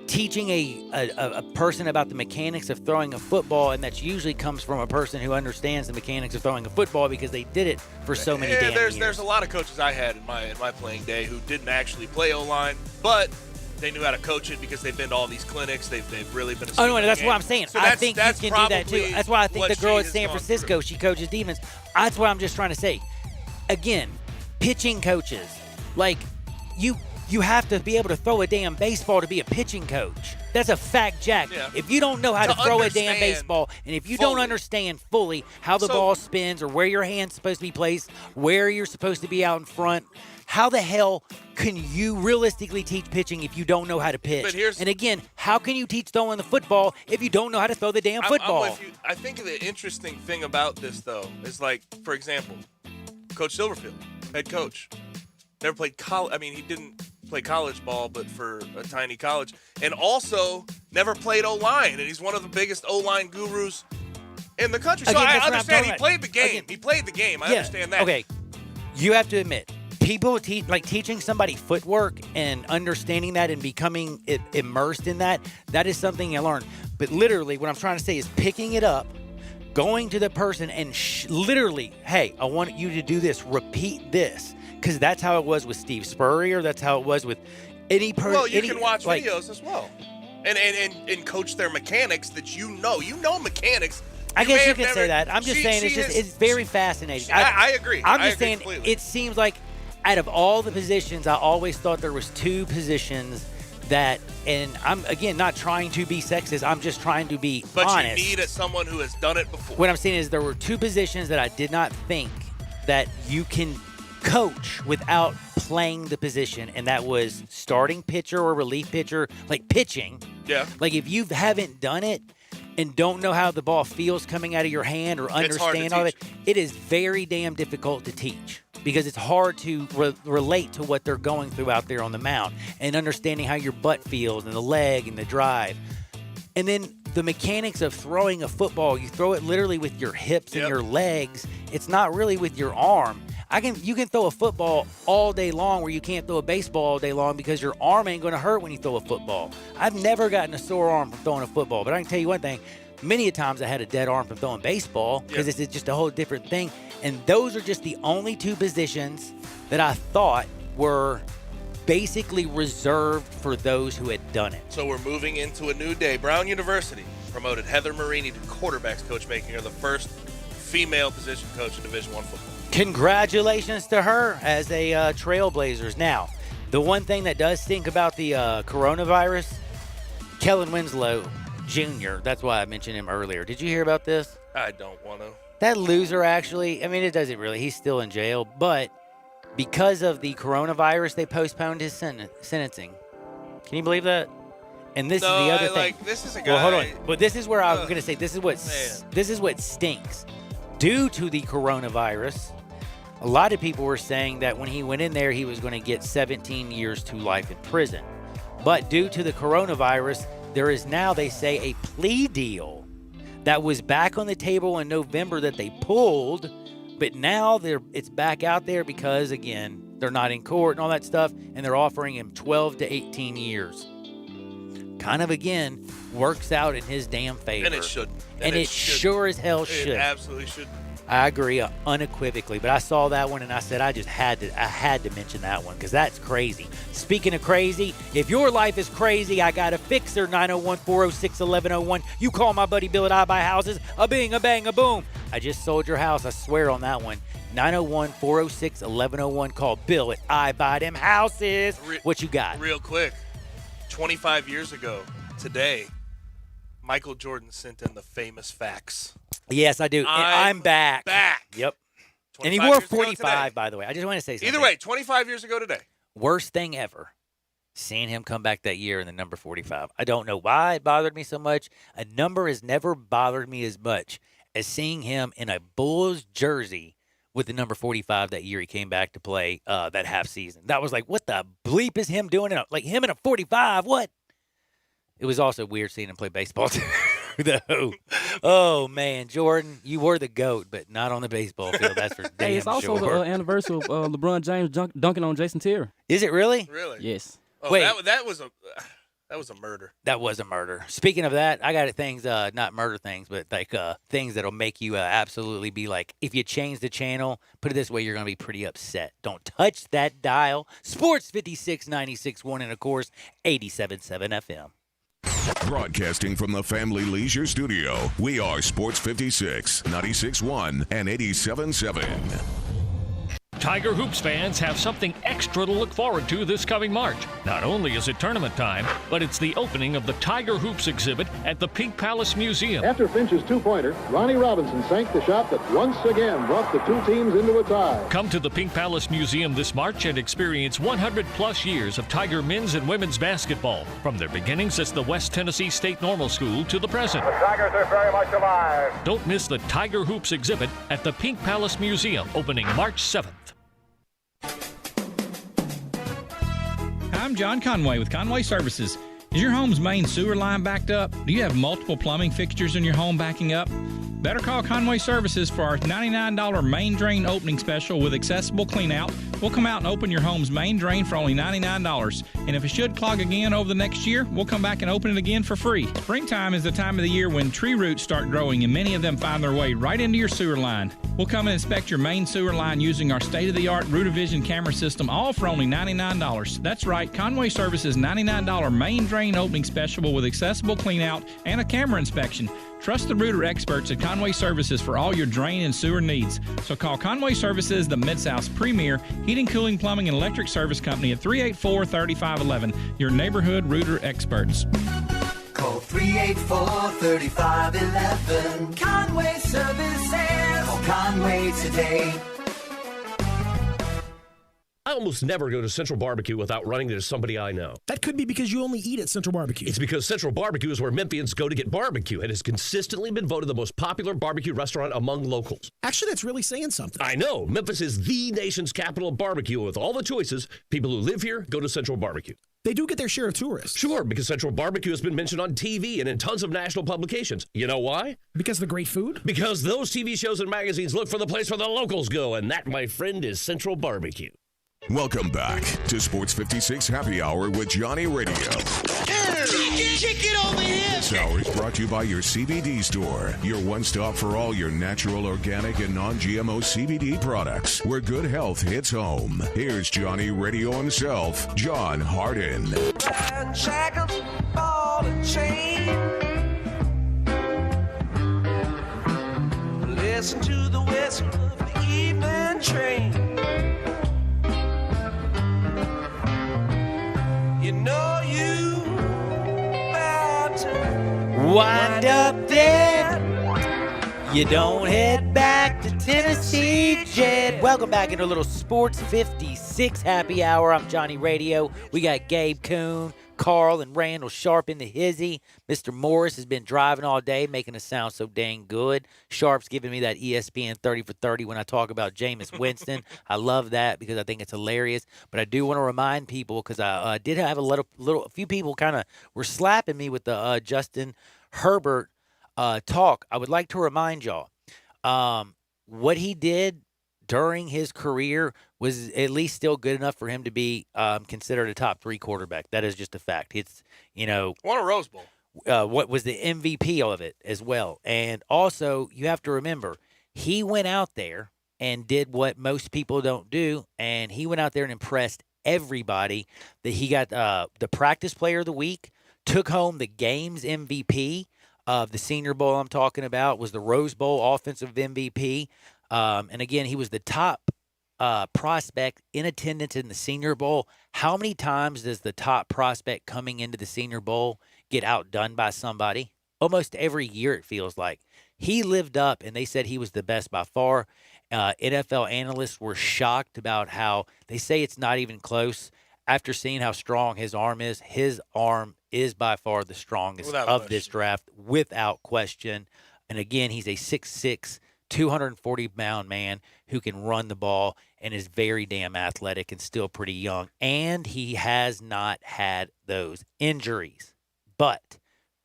teaching a person about the mechanics of throwing a football, and that usually comes from a person who understands the mechanics of throwing a football because they did it for so many damn years. There's a lot of coaches I had in my playing day who didn't actually play O-line, but they knew how to coach it because they've been to all these clinics. They've really been. Oh, no, that's what I'm saying. So I think you that's can do that too. probably That's why I think what the girl she at has San gone Francisco, she coaches defense. That's what I'm just trying to say. Again, pitching coaches, like you have to be able to throw a damn baseball to be a pitching coach. That's a fact, Jack. Yeah. If you don't know how to throw a damn baseball, and if you don't understand fully how the ball spins or where your hand's supposed to be placed, where you're supposed to be out in front, how the hell can you realistically teach pitching if you don't know how to pitch? But here's- and again, how can you teach throwing the football if you don't know how to throw the damn football? I'm with you. I think the interesting thing about this, though, is like, for example, Coach Silverfield, head coach, never played college. I mean, he didn't play college ball, but for a tiny college, and also never played O-line, and he's one of the biggest O-line gurus in the country. So Again, I that's what I'm understand he talking played the about. game. Again, He played the game. I understand that. Okay, you have to admit, people teaching somebody footwork and understanding that and becoming immersed in that is something you learn. But literally, what I'm trying to say is picking it up, going to the person and literally, hey, I want you to do this. Repeat this. Because that's how it was with Steve Spurrier. That's how it was with any person. Well, you can watch videos as well, and coach their mechanics that you know. You know mechanics. I guess you can say that. I'm just saying it's very fascinating. I agree. I'm I just agree saying completely. it seems like out of all the positions, I always thought there was two positions that, and I'm again not trying to be sexist. I'm just trying to be But honest. you need someone who has done it before. What I'm saying is there were two positions that I did not think that you can coach without playing the position, and that was starting pitcher or relief pitcher, like pitching. Yeah. Like if you haven't done it and don't know how the ball feels coming out of your hand or It's hard to understand all of it, teach. it is very damn difficult to teach because it's hard to relate to what they're going through out there on the mound and understanding how your butt feels and the leg and the drive. And then the mechanics of throwing a football, you throw it literally with your hips and your legs. It's not really with your arm. You can throw a football all day long where you can't throw a baseball all day long because your arm ain't going to hurt when you throw a football. I've never gotten a sore arm from throwing a football, but I can tell you one thing. Many a times I had a dead arm from throwing baseball because it's just a whole different thing. And those are just the only two positions that I thought were basically reserved for those who had done it. So we're moving into a new day. Brown University promoted Heather Marini to quarterbacks coach, making her the first female position coach in Division I football. Congratulations to her as a Trailblazers. Now, the one thing that does stink about the coronavirus, Kellen Winslow Jr., that's why I mentioned him earlier. Did you hear about this? I don't want to. That loser actually, I mean, it doesn't really. He's still in jail, but because of the coronavirus, they postponed his sentencing. Can you believe that? And this is the other thing. This is a guy. Well, hold on. But this is where I'm going to say this is what stinks. Due to the coronavirus, a lot of people were saying that when he went in there, he was going to get 17 years to life in prison. But due to the coronavirus, there is now, they say, a plea deal that was back on the table in November that they pulled, but now it's back out there because, again, they're not in court and all that stuff, and they're offering him 12 to 18 years. Kind of, again, works out in his damn favor. And it shouldn't. And it sure as hell should. It absolutely shouldn't. I agree unequivocally, but I saw that one and I said I had to mention that one because that's crazy. Speaking of crazy, if your life is crazy, I got a fixer. 901-406-1101. You call my buddy Bill at I Buy Houses. A bing, a bang, a boom. I just sold your house. I swear on that one. 901-406-1101. Call Bill at I Buy Them Houses. What you got? Real quick. 25 years ago today, Michael Jordan sent in the famous fax. Yes, I do. I'm back. Yep. And he wore 45, by the way. I just want to say something. Either way, 25 years ago today. Worst thing ever, seeing him come back that year in the number 45. I don't know why it bothered me so much. A number has never bothered me as much as seeing him in a Bulls jersey with the number 45 that year he came back to play that half season. That was like, what the bleep is him doing? Like him in a 45, what? It was also weird seeing him play baseball too, though. Oh, man, Jordan, you were the GOAT, but not on the baseball field. That's for damn sure. Hey, it's also the anniversary of LeBron James dunking on Jason Terry. Is it really? Really? Yes. Oh, Wait. That was a murder. That was a murder. Speaking of that, I got things, not murder things, but like things that'll make you absolutely be like, if you change the channel, put it this way, you're going to be pretty upset. Don't touch that dial. Sports 56, 96.1, and of course, 87.7 FM. Broadcasting from the Family Leisure Studio, we are Sports 56, 96.1, and 87.7. Tiger Hoops fans have something extra to look forward to this coming March. Not only is it tournament time, but it's the opening of the Tiger Hoops exhibit at the Pink Palace Museum. After Finch's two-pointer, Ronnie Robinson sank the shot that once again brought the two teams into a tie. Come to the Pink Palace Museum this March and experience 100-plus years of Tiger men's and women's basketball, from their beginnings as the West Tennessee State Normal School to the present. The Tigers are very much alive. Don't miss the Tiger Hoops exhibit at the Pink Palace Museum, opening March 7th. I'm John Conway with Conway Services. Is your home's main sewer line backed up? Do you have multiple plumbing fixtures in your home backing up? Better call Conway Services for our $99 main drain opening special with accessible cleanout. We'll come out and open your home's main drain for only $99. And if it should clog again over the next year, we'll come back and open it again for free. Springtime is the time of the year when tree roots start growing, and many of them find their way right into your sewer line. We'll come and inspect your main sewer line using our state-of-the-art Rootavision camera system, all for only $99. That's right, Conway Services' $99 main drain opening special with accessible cleanout and a camera inspection. Trust the rooter experts at Conway Services for all your drain and sewer needs. So call Conway Services, the Mid-South's premier heating, cooling, plumbing, and electric service company at 384-3511. Your neighborhood rooter experts. Call 384-3511. Conway Services. Call Conway today. I almost never go to Central Barbecue without running into somebody I know. That could be because you only eat at Central Barbecue. It's because Central Barbecue is where Memphians go to get barbecue and has consistently been voted the most popular barbecue restaurant among locals. Actually, that's really saying something. I know. Memphis is the nation's capital of barbecue. With all the choices, people who live here go to Central Barbecue. They do get their share of tourists. Sure, because Central Barbecue has been mentioned on TV and in tons of national publications. You know why? Because of the great food? Because those TV shows and magazines look for the place where the locals go, and that, my friend, is Central Barbecue. Welcome back to Sports 56 Happy Hour with Johnny Radio. Kick it over here. This hour is brought to you by your CBD store, your one-stop for all your natural, organic, and non-GMO CBD products, where good health hits home. Here's Johnny Radio himself, John Harden. Shackles, ball and chain. Listen to the whistle of the evening train. You know you about to Wind up dead. You don't head back to Tennessee, Jed. Welcome back into a little Sports 56 Happy Hour. I'm Johnny Radio. We got Gabe Kuhn, Carl, and Randall Sharp in the hizzy. Mr. Morris has been driving all day, making us sound so dang good. Sharp's giving me that ESPN 30 for 30 when I talk about Jameis Winston. I love that because I think it's hilarious. But I do want to remind people, because I did have a few people kind of were slapping me with the Justin Herbert talk. I would like to remind y'all, what he did during his career was at least still good enough for him to be considered a top 3 quarterback. That is just a fact. It's, won a Rose Bowl. What was the MVP of it as well. And also, you have to remember, he went out there and did what most people don't do, and he went out there and impressed everybody. That he got the practice player of the week, took home the game's MVP of the Senior Bowl I'm talking about, was the Rose Bowl offensive MVP. And again, he was the top prospect in attendance in the Senior Bowl. How many times does the top prospect coming into the Senior Bowl get outdone by somebody? Almost every year, it feels like. He lived up, and they said he was the best by far. NFL analysts were shocked about how they say it's not even close. After seeing how strong his arm is by far the strongest of this draft, without question. And again, he's a 6'6", 240-pound man who can run the ball and is very damn athletic and still pretty young. And he has not had those injuries. But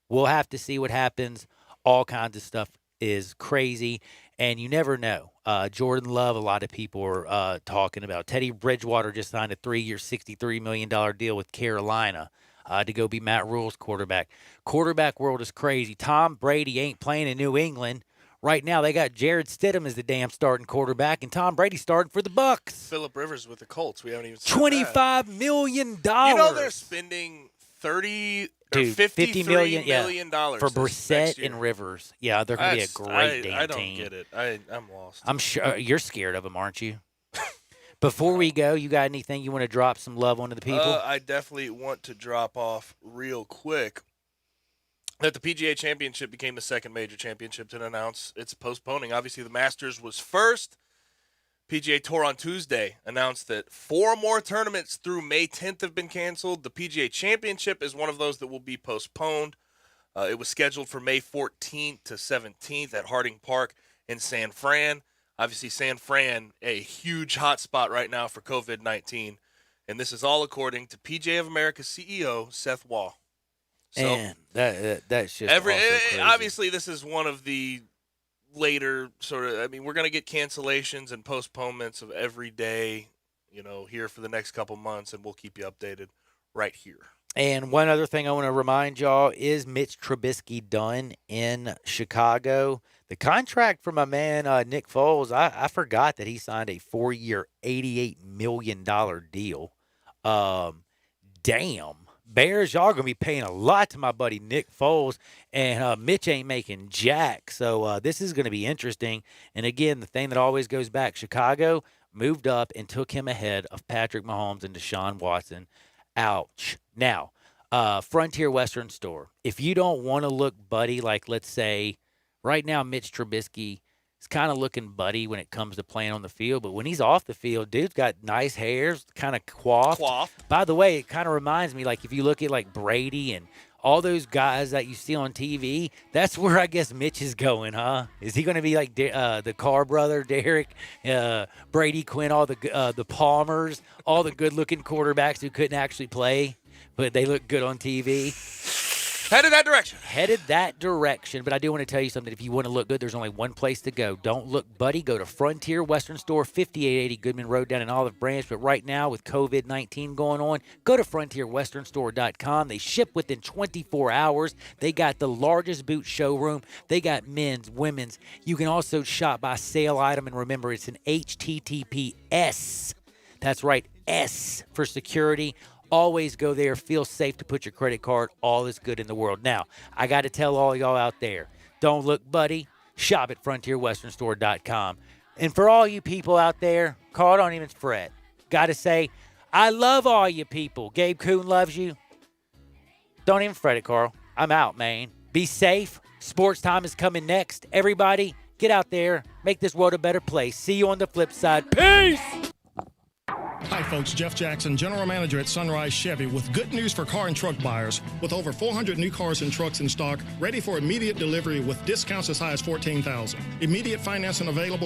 we'll have to see what happens. All kinds of stuff is crazy, and you never know. Jordan Love, a lot of people are talking about. Teddy Bridgewater just signed a 3-year, $63 million deal with Carolina to go be Matt Rule's quarterback. Quarterback world is crazy. Tom Brady ain't playing in New England. Right now, they got Jared Stidham as the damn starting quarterback, and Tom Brady starting for the Bucs. Phillip Rivers with the Colts. We haven't even seen $25 million. You know they're spending $50 million for Brissett and Rivers. Yeah, they're going to be a great damn team. I don't get it. I'm lost. I'm sure you're scared of them, aren't you? Before we go, you got anything you want to drop some love onto the people? I definitely want to drop off real quick that the PGA Championship became the second major championship to announce it's postponing. Obviously, the Masters was first. PGA Tour on Tuesday announced that 4 more tournaments through May 10th have been canceled. The PGA Championship is one of those that will be postponed. It was scheduled for May 14th to 17th at Harding Park in San Fran. Obviously, San Fran, a huge hot spot right now for COVID-19. And this is all according to PGA of America CEO Seth Waugh. So, and that's just also crazy. Obviously, this is one of the later we're going to get cancellations and postponements of every day, here for the next couple months, and we'll keep you updated right here. And one other thing I want to remind y'all is Mitch Trubisky done in Chicago. The contract for my man Nick Foles, I forgot that he signed a 4-year, $88 million deal. Damn. Bears, y'all going to be paying a lot to my buddy Nick Foles, and Mitch ain't making jack. So this is going to be interesting. And again, the thing that always goes back, Chicago moved up and took him ahead of Patrick Mahomes and Deshaun Watson. Ouch. Now, Frontier Western Store. If you don't want to look buddy, like let's say right now Mitch Trubisky is kind of looking buddy when it comes to playing on the field, but when he's off the field, dude's got nice hairs, kind of coiffed. By the way, it kind of reminds me, like if you look at like Brady and all those guys that you see on TV, that's where I guess Mitch is going, huh? Is he going to be like the Carr brother, Derek, Brady Quinn, all the Palmers, all the good-looking quarterbacks who couldn't actually play, but they look good on TV? Headed that direction. Headed that direction. But I do want to tell you something. If you want to look good, there's only one place to go. Don't look, buddy. Go to Frontier Western Store, 5880 Goodman Road down in Olive Branch. But right now, with COVID-19 going on, go to FrontierWesternStore.com. They ship within 24 hours. They got the largest boot showroom. They got men's, women's. You can also shop by sale item. And remember, it's an HTTPS. That's right, S for security. Always go there. Feel safe to put your credit card. All is good in the world. Now, I got to tell all y'all out there, don't look, buddy. Shop at FrontierWesternStore.com. And for all you people out there, Carl, don't even fret. Got to say, I love all you people. Gabe Kuhn loves you. Don't even fret it, Carl. I'm out, man. Be safe. Sports time is coming next. Everybody, get out there. Make this world a better place. See you on the flip side. Peace! Hi, folks. Jeff Jackson, General Manager at Sunrise Chevy, with good news for car and truck buyers. With over 400 new cars and trucks in stock, ready for immediate delivery with discounts as high as $14,000. Immediate financing available.